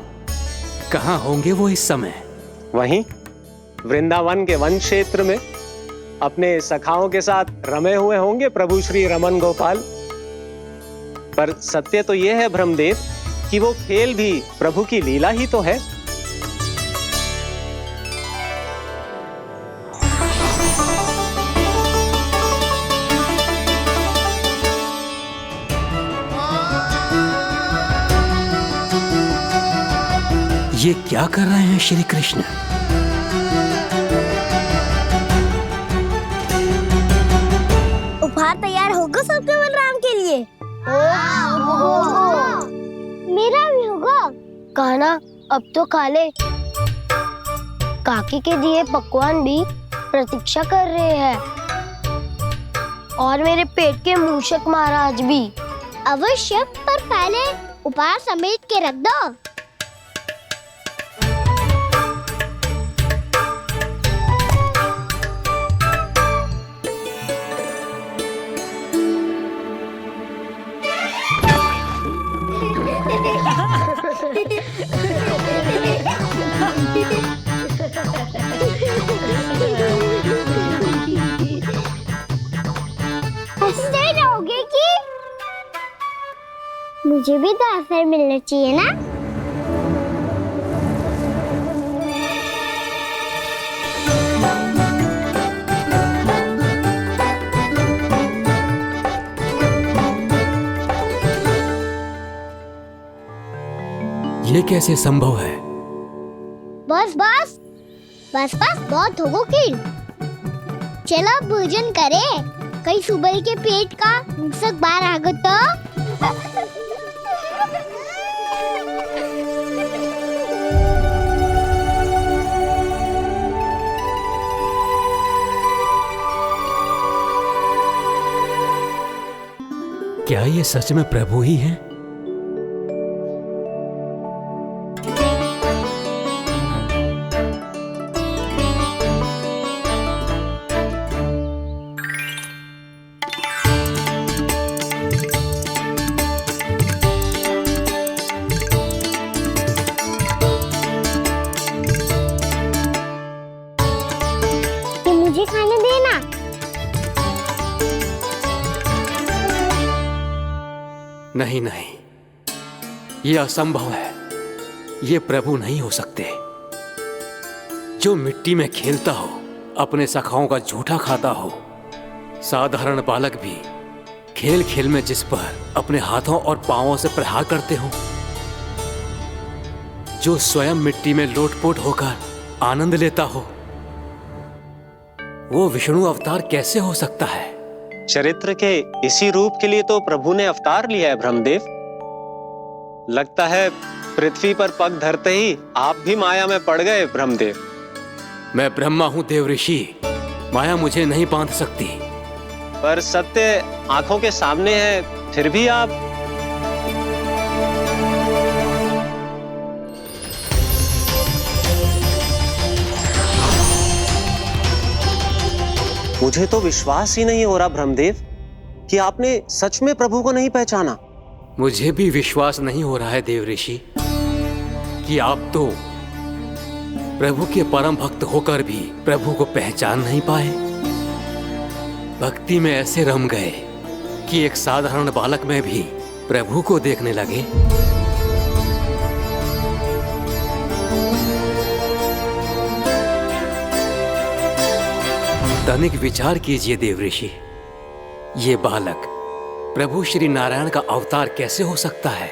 कहाँ होंगे वो इस समय? वहीं वृंदावन के वन क्षेत्र में अपने सखाओं के साथ रमे हुए होंगे प्रभु श्री रमन गोपाल। पर सत्य तो यह है ब्रह्मदेव कि वो खेल भी प्रभु की लीला ही तो है। ये क्या कर रहे हैं श्री कृष्ण? उपहार तैयार होगा सबके बलराम के लिए? मेरा भी होगा। कान्हा अब तो खा ले। काकी के दिए पकवान भी प्रतीक्षा कर रहे हैं और मेरे पेट के मूषक महाराज भी। अवश्य, पर पहले उपहार समेट के रख दो। हंसते रहोगे कि? मुझे भी तो अवसर मिलना चाहिए ना। ये कैसे संभव है? बस बस बस बस बहुत होगो कि। चलो भोजन करे, कई सुबह के पेट का मूषक बाहर आ गो तो। क्या ये सच में प्रभु ही हैं? मुझे खाने देना। नहीं नहीं, ये असंभव है। ये प्रभु नहीं हो सकते। जो मिट्टी में खेलता हो, अपने सखाओं का झूठा खाता हो, साधारण बालक भी खेल खेल में जिस पर अपने हाथों और पांवों से प्रहार करते हो, जो स्वयं मिट्टी में लोटपोट होकर आनंद लेता हो, वो विष्णु अवतार कैसे हो सकता है? चरित्र के इसी रूप के लिए तो प्रभु ने अवतार लिया है ब्रह्मदेव। लगता है पृथ्वी पर पग धरते ही आप भी माया में पड़ गए ब्रह्मदेव। मैं ब्रह्मा हूं देव ऋषि, माया मुझे नहीं बांध सकती। पर सत्य आंखों के सामने है, फिर भी आप। मुझे तो विश्वास ही नहीं हो रहा ब्रह्मदेव कि आपने सच में प्रभु को नहीं पहचाना। मुझे भी विश्वास नहीं हो रहा है देव ऋषि कि आप तो प्रभु के परम भक्त होकर भी प्रभु को पहचान नहीं पाए। भक्ति में ऐसे रम गए कि एक साधारण बालक में भी प्रभु को देखने लगे। तनिक विचार कीजिए देवऋषि, ये बालक प्रभु श्री नारायण का अवतार कैसे हो सकता है?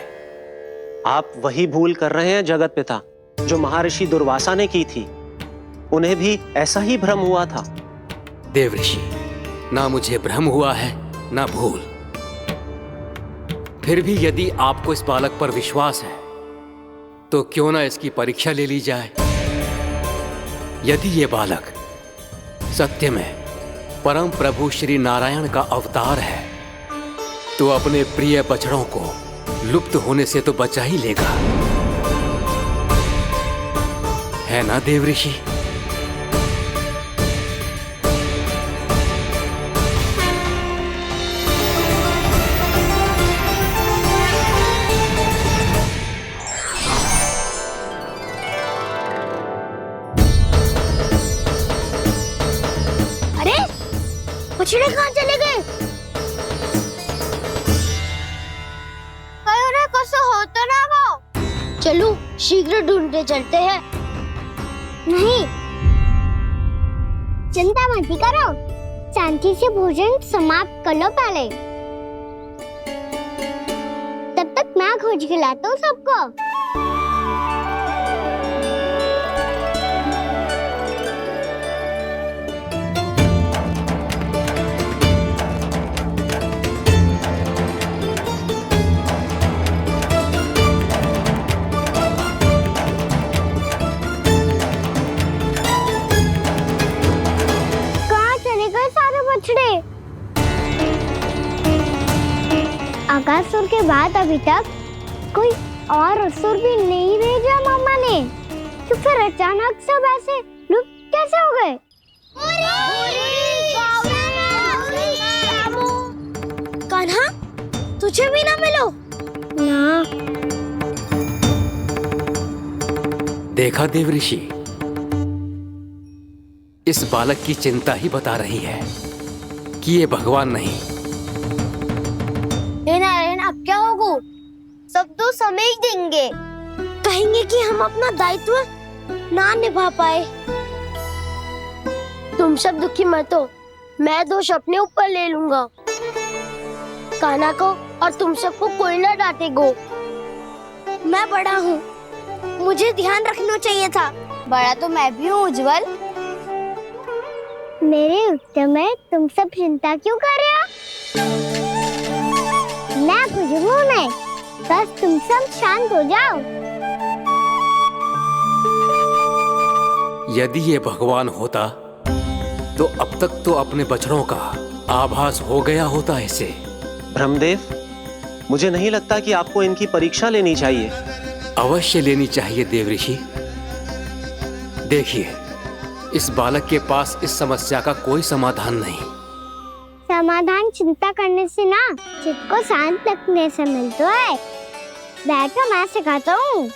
आप वही भूल कर रहे हैं जगत पिता जो महर्षि दुर्वासा ने की थी। उन्हें भी ऐसा ही भ्रम हुआ था। देवऋषि, ना मुझे भ्रम हुआ है ना भूल। फिर भी यदि आपको इस बालक पर विश्वास है तो क्यों ना इसकी परीक्षा ले ली जाए। यदि ये बालक सत्य में परम प्रभु श्री नारायण का अवतार है तो अपने प्रिय बछड़ों को लुप्त होने से तो बचा ही लेगा, है ना देवऋषि? अरे बछड़े कहाँ चले गए? होता ना वो। चलो शीघ्र ढूंढते चलते हैं। नहीं, चिंता मत करो, शांति से भोजन समाप्त कर लो पहले। तब तक मैं खोज के लाता हूँ सबको। अगासुर के बाद अभी तक कोई और असुर भी नहीं भेजा मामा ने, तो फिर अचानक सब ऐसे लुप्त कैसे हो गए? कान्हा, तुझे भी ना मिलो ना। देखा देवऋषि, इस बालक की चिंता ही बता रही है कि ये भगवान नहीं। नारायण, अब क्या होगा? सब तो समझ देंगे, कहेंगे कि हम अपना दायित्व ना निभा पाए। तुम सब दुखी मत हो, मैं दोष अपने ऊपर ले लूंगा। कान्हा को और तुम सबको कोई ना डांटेगो। मैं बड़ा हूँ, मुझे ध्यान रखना चाहिए था। बड़ा तो मैं भी हूँ उज्जवल। मेरे उत्तर में तुम सब चिंता क्यों कर रहे हो? मैं बुझूंगा नहीं, बस तुम सब शांत हो जाओ। यदि ये भगवान होता तो अब तक तो अपने बछड़ों का आभास हो गया होता इसे। ब्रह्मदेव, मुझे नहीं लगता कि आपको इनकी परीक्षा लेनी चाहिए। अवश्य लेनी चाहिए देवऋषि। देखिए, इस बालक के पास इस समस्या का कोई समाधान नहीं। समाधान चिंता करने से ना, चित्त को शांत रखने से मिलता है। बैठो, मैं सिखाता हूँ।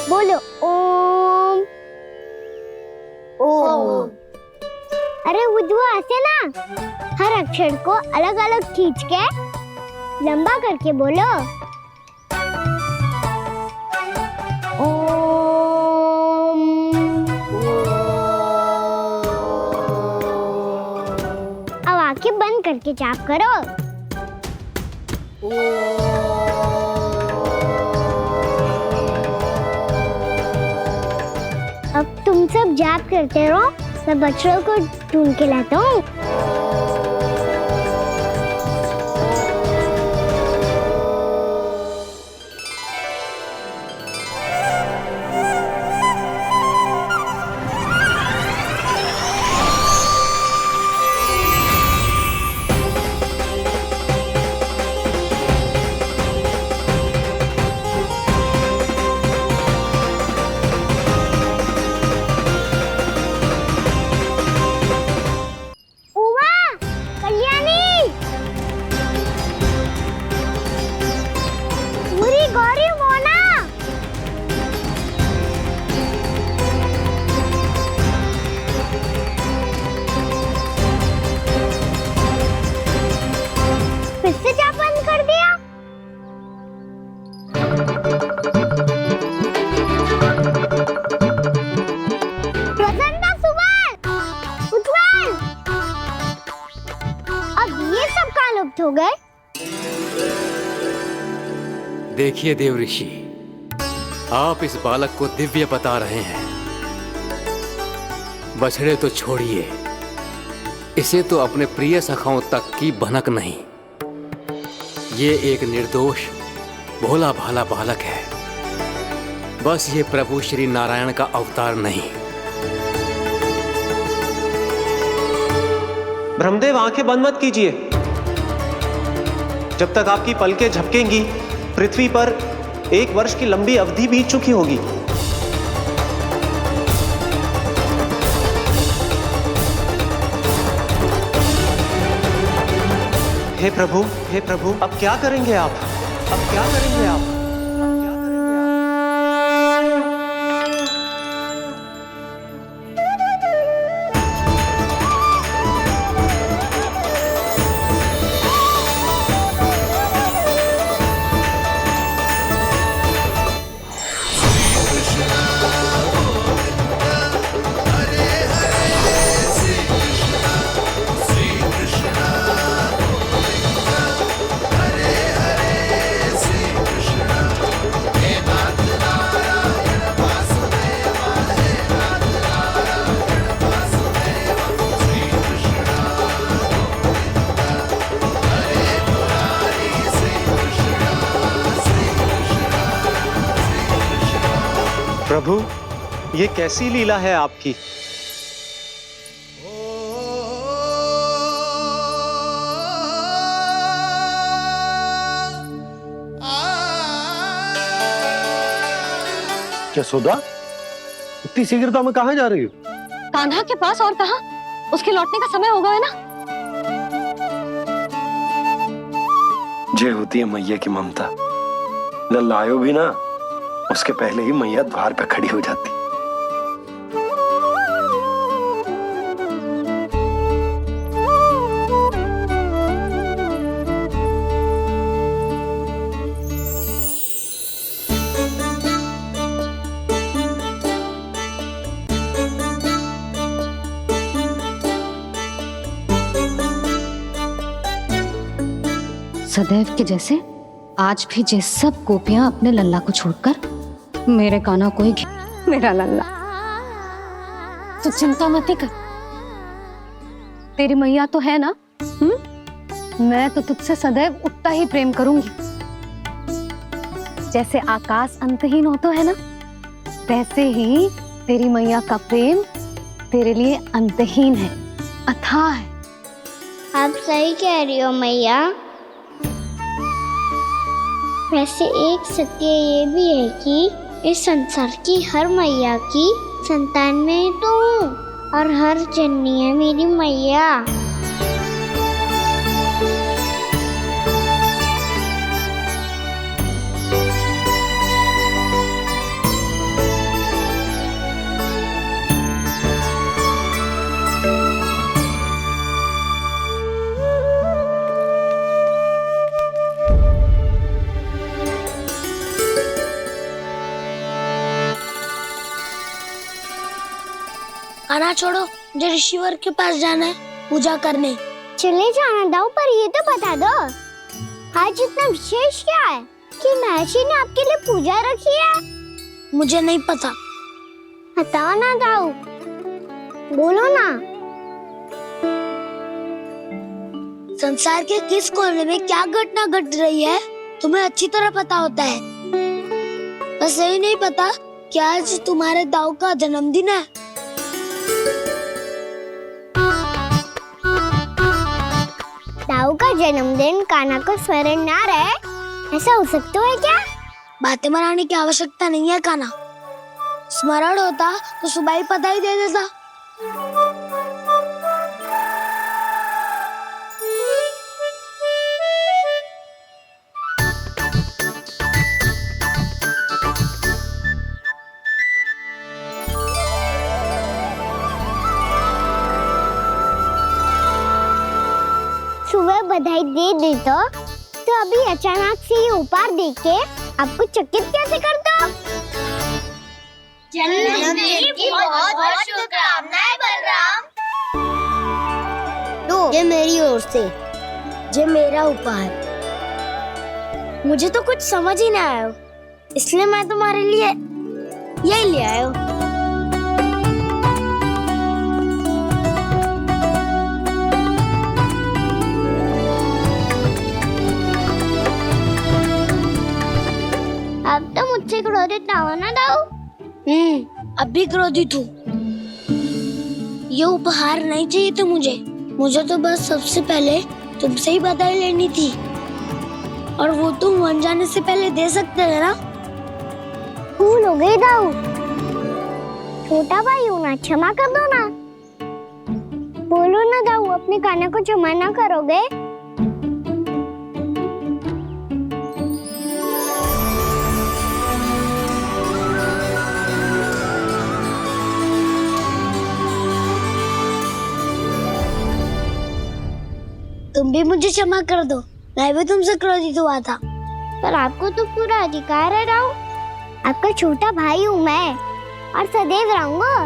बोलो ओम। ओम। अरे उद्वा, ऐसे ना हर अक्षर को अलग अलग खींच के लंबा करके बोलो। अब आंखें बंद करके जाप करो। अब तुम सब जाप करते रहो, मैं बच्चों को ढूंढ के लाता हूँ। देखिए देव ऋषि, आप इस बालक को दिव्य बता रहे हैं। बछड़े तो छोड़िए, इसे तो अपने प्रिय सखाओं तक की भनक नहीं। ये एक निर्दोष भोला भाला बालक है, बस ये प्रभु श्री नारायण का अवतार नहीं। ब्रह्मदेव, आंखें बंद मत कीजिए। जब तक आपकी पलकें झपकेंगी, पृथ्वी पर 1 वर्ष की लंबी अवधि बीत चुकी होगी। हे प्रभु, अब क्या करेंगे आप? अब क्या करेंगे आप? प्रभु, ये कैसी लीला है आपकी? यशोदा, इतनी शीघ्रता में कहाँ जा रही हो? कान्हा के पास, और कहाँ? उसके लौटने का समय हो गया है ना। जय होती है मैया की ममता। लल्लायो भी ना, उसके पहले ही मैया द्वार पे खड़ी हो जाती। सदैव के जैसे आज भी जे सब गोपियां अपने लल्ला को छोड़कर मेरे कान्हा को ही मेरा लल्ला। तो चिंता मत कर, तेरी मैया तो है ना। मैं तो तुझसे सदैव उतना ही प्रेम करूंगी। जैसे आकाश अंतहीन होता है ना, वैसे ही तेरी मैया का प्रेम तेरे लिए अंतहीन है, अथाह है। आप सही कह रही हो मैया। वैसे एक सत्य ये भी है कि इस संसार की हर मैया की संतान में तो हूँ, और हर जननी है मेरी मैया। खाना छोड़ो, मुझे ऋषिवर के पास जाना है पूजा करने। चले जाना दाऊ, पर ये तो बता दो आज इतना विशेष क्या है कि महर्षि ने आपके लिए पूजा रखी है? मुझे नहीं पता। बताओ ना दाऊ, बोलो ना। संसार के किस कोने में क्या घटना घट रही है तुम्हें अच्छी तरह पता होता है। बस यही नहीं पता कि आज तुम्हारे दाऊ का जन्मदिन है। दाऊ का जन्मदिन कान्हा को स्मरण ना रहे, ऐसा हो सकता है क्या? बातें बनाने की आवश्यकता नहीं है कान्हा। स्मरण होता तो सुबह ही पता ही दे देता। सुबह बधाई दे देता तो अभी अचानक से ये उपहार देख के आपको चकित कैसे करता? जन्मदिन की बहुत-बहुत शुभकामनाएं बलराम। लो, ये मेरी ओर से, ये मेरा उपहार। मुझे तो कुछ समझ ही ना आया, इसलिए मैं तुम्हारे लिए यही ले आया हूँ। अब तो मुझसे क्रोधित ना हो ना दाऊ। अब भी क्रोधित हूँ। ये उपहार नहीं चाहिए था मुझे तो बस सबसे पहले तुमसे ही बधाई लेनी थी, और वो तुम वन जाने से पहले दे सकते थे ना। भूल हो गई दाऊ। छोटा भाई हूँ ना, क्षमा कर दो ना। बोलो ना दाऊ, अपने कान्हा को क्षमा ना करोगे? तुम भी मुझे क्षमा कर दो, मैं भी तुमसे क्रोधित हुआ था। पर आपको तो पूरा अधिकार है दाऊ। आपका छोटा भाई हूँ मैं, और सदैव रहूंगा।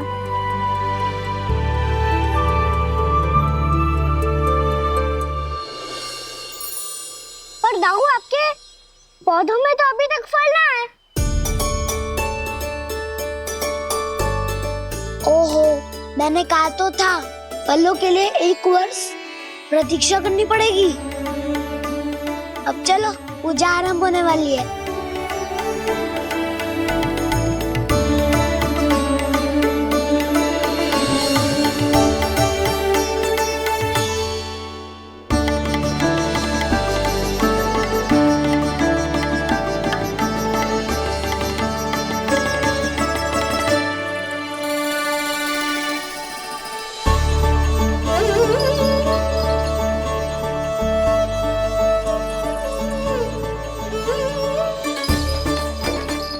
पर दाऊ, आपके पौधों में तो अभी तक फल ना है। ओहो, मैंने कहा तो था फलों के लिए 1 वर्ष प्रतीक्षा करनी पड़ेगी। अब चलो, पूजा आरंभ होने वाली है।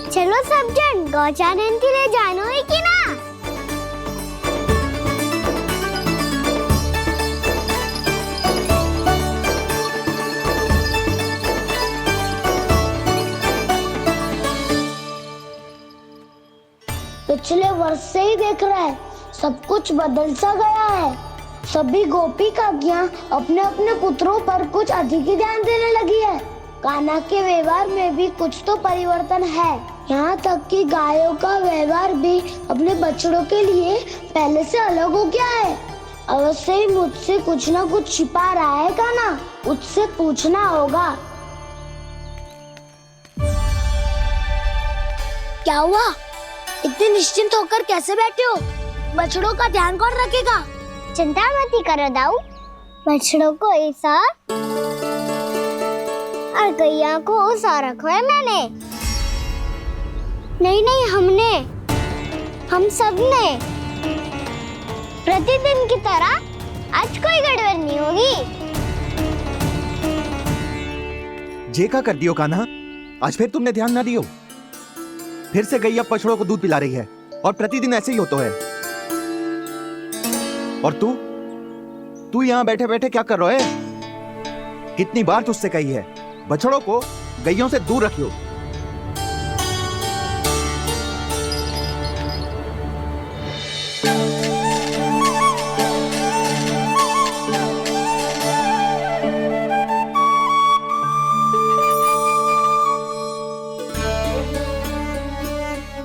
चलो सब जन गौचारण के लिए जानो है कि ना? पिछले वर्ष से ही देख रहा है, सब कुछ बदल सा गया है। सभी गोपी काकियां अपने अपने पुत्रों पर कुछ अधिक ही ध्यान देने लगी है। कान्हा के व्यवहार में भी कुछ तो परिवर्तन है। यहाँ तक कि गायों का व्यवहार भी अपने बछड़ों के लिए पहले से अलग हो गया है। अवश्य ही मुझसे कुछ ना कुछ छिपा रहा है कान्हा, उससे पूछना होगा। क्या हुआ? इतने निश्चिंत होकर कैसे बैठे हो? बछड़ों का ध्यान कौन रखेगा? चिंता मत करो दाऊ, बछड़ों को ऐसा और गैया को ऐसा रखा है मैंने। नहीं, हम सब ने प्रतिदिन की तरह आज कोई गड़बड़ नहीं होगी। जे का कर दियो कान्हा, आज फिर तुमने ध्यान ना दियो। फिर से गैया बछड़ों को दूध पिला रही है, और प्रतिदिन ऐसे ही होता है। और तू यहाँ बैठे बैठे क्या कर रहा है? कितनी बार तुझसे कही है, बछड़ों को गैयों से दूर रखियो।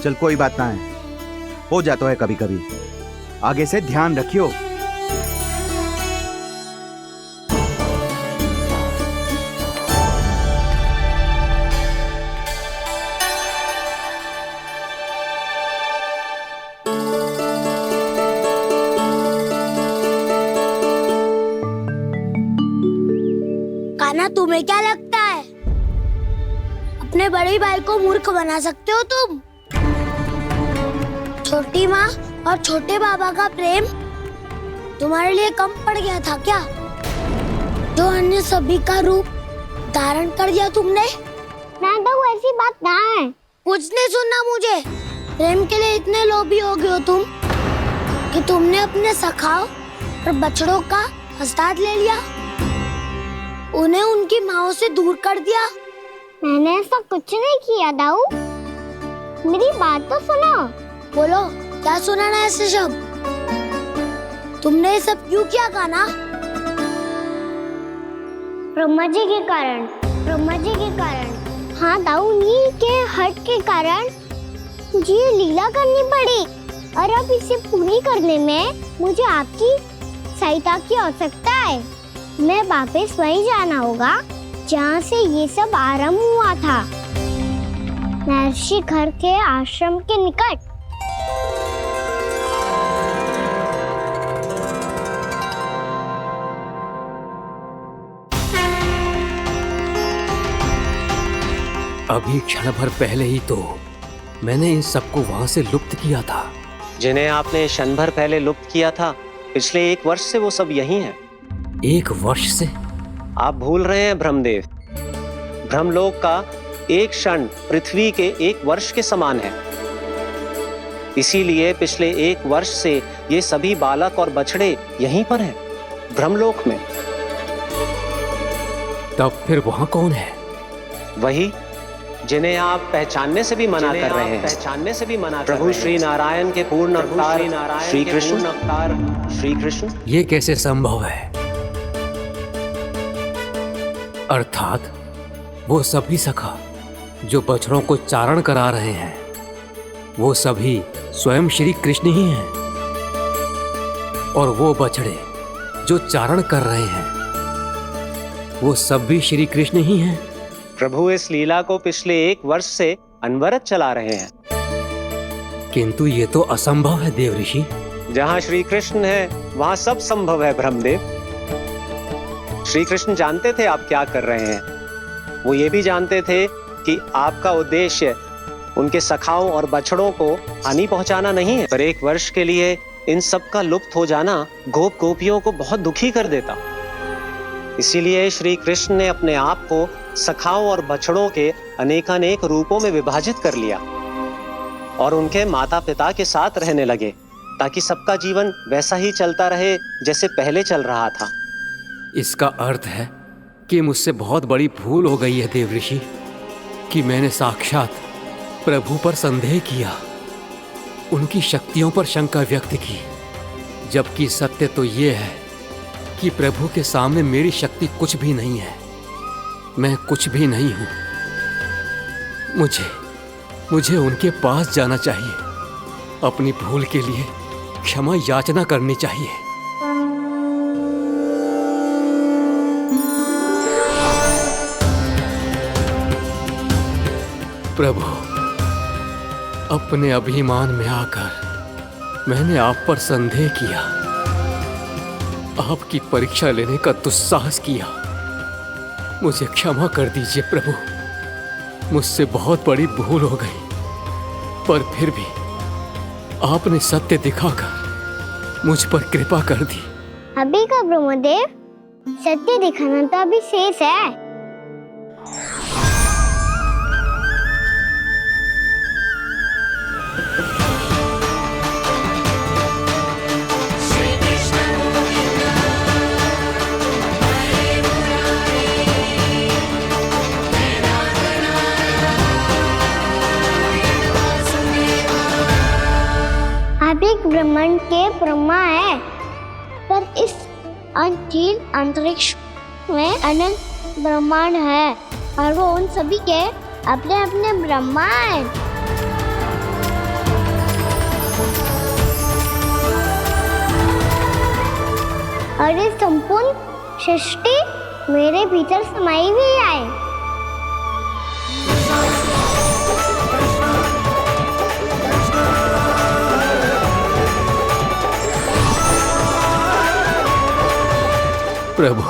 चल कोई बात ना है, हो जाता है कभी कभी। आगे से ध्यान रखियो। कान्हा, तुम्हें क्या लगता है अपने बड़े भाई को मूर्ख बना सकते हो तुम? छोटी माँ और छोटे बाबा का प्रेम तुम्हारे लिए कम पड़ गया था क्या? जो अन्य सभी का रूप धारण कर दिया तुमने? ना तो ऐसी बात ना है। कुछ नहीं सुनना मुझे। प्रेम के लिए इतने लोभी हो गए हो तुम कि तुमने अपने सखाओं और बछड़ों का हस्ताक्षर ले लिया, उन्हें उनकी माँओं से दूर कर दिया। मैंने ऐसा कुछ नहीं किया दाऊ, मेरी बात तो सुनो। बोलो, क्या सुनाना है ऐसे शब्द? तुमने ये सब क्यों किया कान्हा? ब्रह्मा जी के कारण हाँ दाऊ, उन्हीं के हट के कारण मुझे ये लीला करनी पड़ी और अब इसे पूरी करने में मुझे आपकी सहायता की आवश्यकता है। मैं वापस वहीं जाना होगा जहाँ से ये सब आरंभ हुआ था, महर्षि घर के आश्रम के निकट। अभी क्षण भर पहले ही तो मैंने इन सबको वहां से लुप्त किया था। जिन्हें आपने क्षण भर पहले लुप्त किया था, पिछले 1 वर्ष से वो सब यही हैं। 1 वर्ष से? आप भूल रहे हैं ब्रह्मदेव। ब्रह्मलोक का एक क्षण पृथ्वी के 1 वर्ष के समान है। इसीलिए पिछले 1 वर्ष से ये सभी बालक और बछड़े यहीं पर हैं, ब्रह्मलोक में। तब फिर वहां कौन है? वही जिन्हें आप पहचानने से भी मना कर रहे हैं। पहचानने से भी मना प्रभु श्री नारायण के पूर्ण अवतार श्री कृष्ण। ये कैसे संभव है? अर्थात वो सभी सखा जो बछड़ों को चारण करा रहे हैं, वो सभी स्वयं श्री कृष्ण ही हैं। और वो बछड़े जो चारण कर रहे हैं, वो सब भी श्री कृष्ण ही हैं। प्रभु इस लीला को पिछले 1 वर्ष से अनवरत चला रहे हैं। किंतु ये तो असंभव है देव ऋषि। जहाँ श्री कृष्ण है वहाँ सब संभव है ब्रह्मदेव। श्री कृष्ण जानते थे आप क्या कर रहे हैं। वो ये भी जानते थे कि आपका उद्देश्य उनके सखाओं और बछड़ों को हानि पहुंचाना नहीं है। पर 1 वर्ष के लिए इन सब का लुप्त हो जाना गोप गोपियों को बहुत दुखी कर देता। इसीलिए श्री कृष्ण ने अपने आप को सखाओं और बछड़ों के अनेकानेक रूपों में विभाजित कर लिया और उनके माता पिता के साथ रहने लगे, ताकि सबका जीवन वैसा ही चलता रहे जैसे पहले चल रहा था। इसका अर्थ है कि मुझसे बहुत बड़ी भूल हो गई है देव ऋषि, कि मैंने साक्षात प्रभु पर संदेह किया, उनकी शक्तियों पर शंका व्यक्त की, जबकि सत्य तो ये है कि प्रभु के सामने मेरी शक्ति कुछ भी नहीं है। मैं कुछ भी नहीं हूं। मुझे उनके पास जाना चाहिए, अपनी भूल के लिए क्षमा याचना करनी चाहिए। प्रभु, अपने अभिमान में आकर मैंने आप पर संदेह किया, आपकी परीक्षा लेने का दुस्साहस किया। मुझे क्षमा कर दीजिए प्रभु, मुझसे बहुत बड़ी भूल हो गई। पर फिर भी आपने सत्य दिखाकर मुझ पर कृपा कर दी। अभी का ब्रह्मदेव, सत्य दिखाना तो अभी शेष है। एक ब्रह्मांड के ब्रह्मा है, पर इस अनंत अंतरिक्ष में अनंत ब्रह्मांड है और वो उन सभी के अपने अपने ब्रह्मा हैं। और ये संपूर्ण सृष्टि मेरे भीतर समाई हुई है। प्रभु,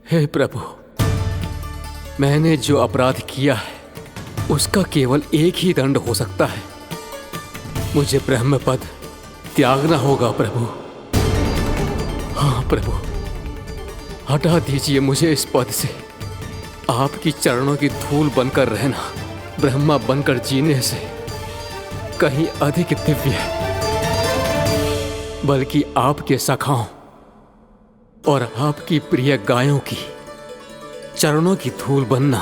हे प्रभु, मैंने जो अपराध किया है उसका केवल एक ही दंड हो सकता है। मुझे ब्रह्म पद त्यागना होगा प्रभु। हाँ प्रभु, हटा दीजिए मुझे इस पद से। आपकी चरणों की धूल बनकर रहना ब्रह्मा बनकर जीने से कहीं अधिक दिव्य है। बल्कि आपके सखाओं और आपकी प्रिय गायों की चरणों की धूल बनना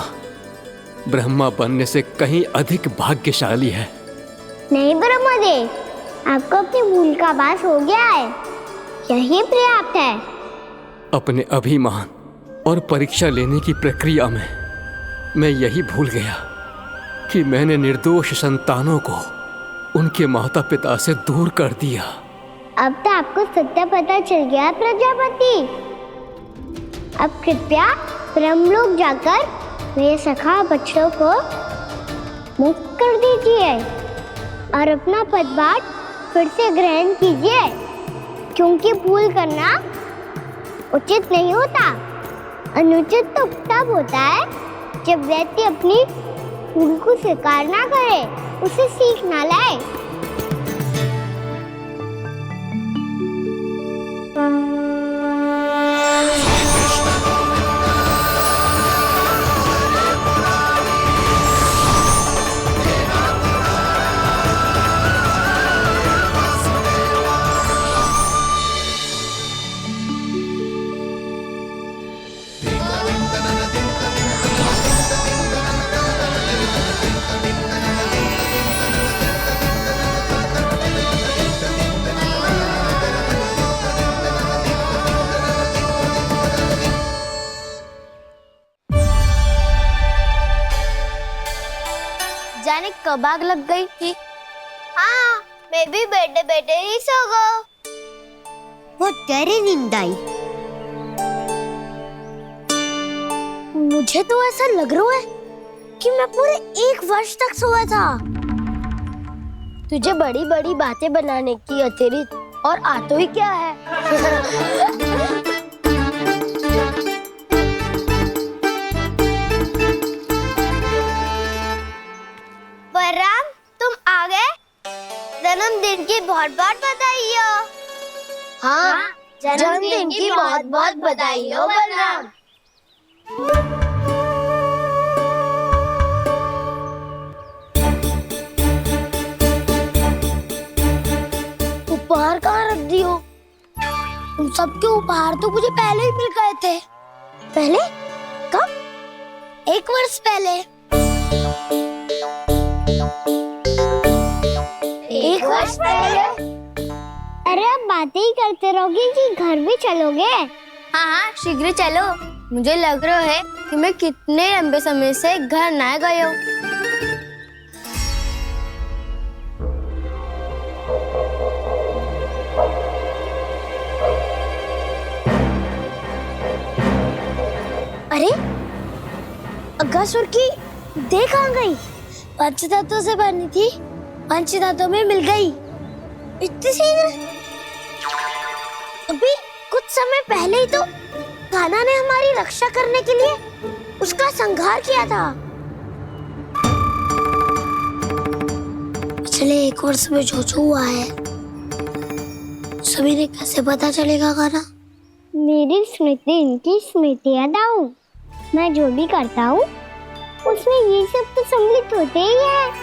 ब्रह्मा बनने से कहीं अधिक भाग्यशाली है। नहीं ब्रह्मदेव, आपको अपनी भूल का आभास हो गया है, यही पर्याप्त है। अपने अभिमान और परीक्षा लेने की प्रक्रिया में मैं यही भूल गया कि मैंने निर्दोष संतानों को उनके माता पिता से दूर कर दिया। अब तो आपको सत्य पता चल गया प्रजापति। अब कृपया ब्रह्मलोक जाकर मेरे सखा बच्चों को मुक्त कर दीजिए और अपना पदभार फिर से ग्रहण कीजिए, क्योंकि भूल करना उचित नहीं होता। अनुचित तो तब होता है जब व्यक्ति अपनी भूल को स्वीकार ना करे, उसे सीख ना लाए। जाने कब आग लग गई थी। हाँ, मैं भी बैठे बैठे ही सो गया। वो तेरी नींद आई। मुझे तो ऐसा लग रहा है कि मैं पूरे 1 वर्ष तक सोया था। तुझे बड़ी बड़ी बातें बनाने की अतिरिक्त और आता ही क्या है। बलराम, तुम आ गए। जन्मदिन की बहुत बहुत बधाई हो। हाँ, जन्मदिन की बहुत बहुत बधाई हो बलराम। उपहार कहाँ रख दी हो? तुम सबके उपहार तो मुझे पहले ही मिल गए थे। पहले? कब? 1 वर्ष पहले। 1 वर्ष पहले? अरे अब बातें ही करते रहोगे कि घर भी चलोगे? हाँ हाँ, शीघ्र चलो। मुझे लग रहा है कि मैं कितने लंबे समय से घर ना गई हूँ। अरे, अगासुर की देह कहाँ गई? पंचतत्वों से बनी थी, पंचतत्वों में मिल गई। इतनी शीघ्र? अभी कुछ समय पहले ही तो कान्हा ने हमारी रक्षा करने के लिए उसका संहार किया था। पिछले 1 वर्ष में जो जो हुआ है, सभी ने कैसे पता चलेगा कान्हा? मेरी स्मृति इनकी स्मृति अदाऊं। मैं जो भी करता हूँ उसमें ये सब तो सम्मिलित होते ही है।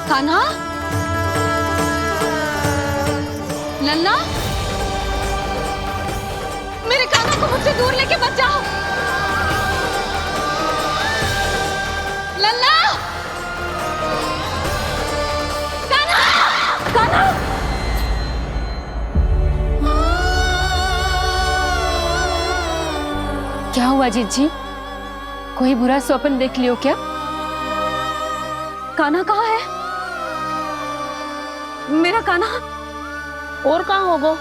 कान्हा, लल्ला, मेरे कान्हा को मुझसे दूर लेके मत जाओ। लल्ला, कान्हा, कान्हा। क्या हुआ जीजी? कोई बुरा स्वप्न देख लियो क्या? कान्हा कहाँ है? मेरा कान्हा? और कहाँ होगो?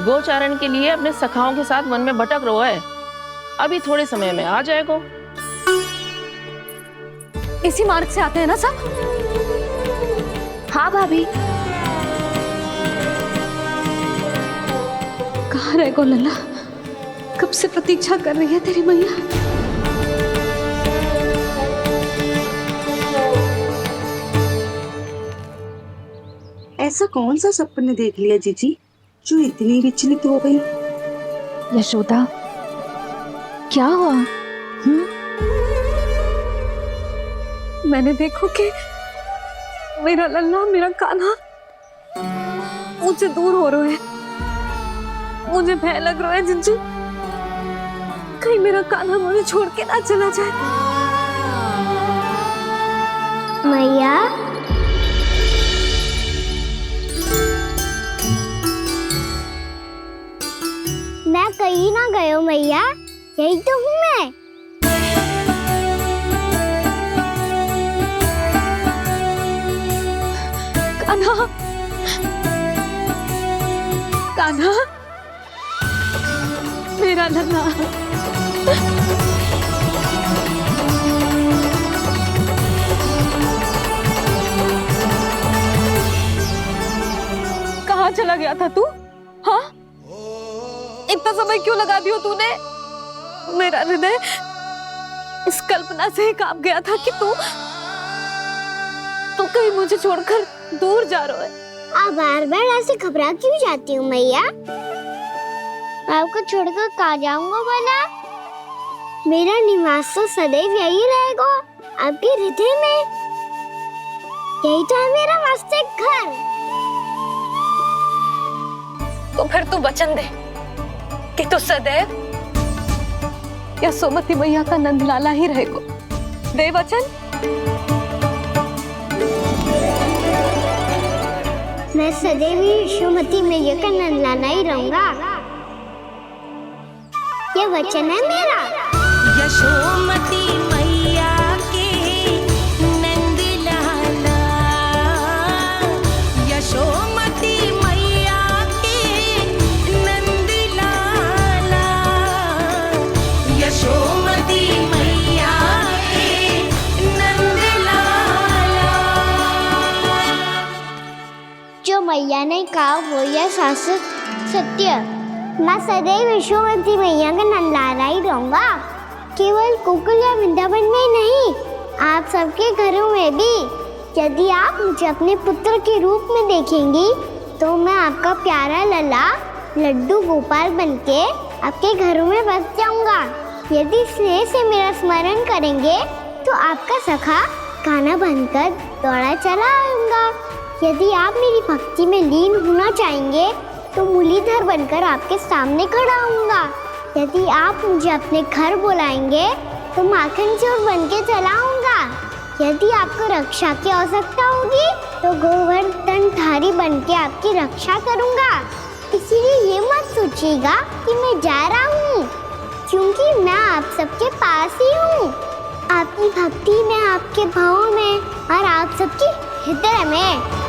गोचारण के लिए अपने सखाओं के साथ वन में भटक रहा है। अभी थोड़े समय में आ जाएगा। इसी मार्ग से आते हैं ना सब? हाँ भाभी। कहाँ रह गो लल्ला? कब से प्रतीक्षा कर रही है तेरी मैया। ऐसा कौन सा सपने देख लिया जीजी जो इतनी विचलित हो गई? यशोदा, क्या हुआ? मैंने देखो कि मेरा लल्ला, मेरा कान्हा मुझसे दूर हो रहे हैं। मुझे भय लग रहा है जिंजू, कहीं मेरा कान्हा मुझे छोड़ के ना चला जाए। मैया, मैं कहीं ना गयो मैया, यही तो हूँ मैं। कान्हा, कान्हा, मेरा लल्ला। कहाँ चला गया था तू? हाँ, इतना समय क्यों लगा दिया तूने? मेरा हृदय इस कल्पना से ही कांप गया था कि तू कहीं मुझे छोड़कर दूर जा रहा है। आप बार बार ऐसे घबरा क्यों जाती हूँ मैया? आपको छोड़कर कहाँ जाऊंगा भला? मेरा निवास तो सदैव यही रहेगा, आपके हृदय में। यही तो है मेरा वास्तविक घर। तो फिर तू वचन दे कि तू सदैव यशोमती मैया का नंदलाला ही रहेगा। दे वचन। मैं सदैव यशोमती मैया का नंदलाला ही रहूंगा, ये वचन है मेरा। यशोमती मैया के नंद लाला, यशोमती मैया के नंद लाला, यशोमती मैया के नंद लाला। जो मैया ने कहा वो यह शाश्वत सत्य। मैं सदैव यशोमती मैया का नंदलाला ही रहूंगा, केवल गोकुल या वृंदावन में नहीं, आप सबके घरों में भी। यदि आप मुझे अपने पुत्र के रूप में देखेंगी तो मैं आपका प्यारा लल्ला लड्डू गोपाल बनके आपके घरों में बस जाऊंगा। यदि स्नेह से मेरा स्मरण करेंगे तो आपका सखा गाना बनकर दौड़ा चला आऊंगा। यदि आप मेरी भक्ति में लीन होना चाहेंगे तो मुरलीधर बनकर आपके सामने खड़ा होऊंगा। यदि आप मुझे अपने घर बुलाएंगे तो माखन चोर बनके चला आऊंगा। यदि आपको रक्षा की आवश्यकता होगी तो गोवर्धनधारी बनके आपकी रक्षा करूंगा। इसीलिए ये मत सोचिएगा कि मैं जा रहा हूँ, क्योंकि मैं आप सबके पास ही हूँ, आपकी भक्ति में, आपके भाव में और आप सबके हृदय में।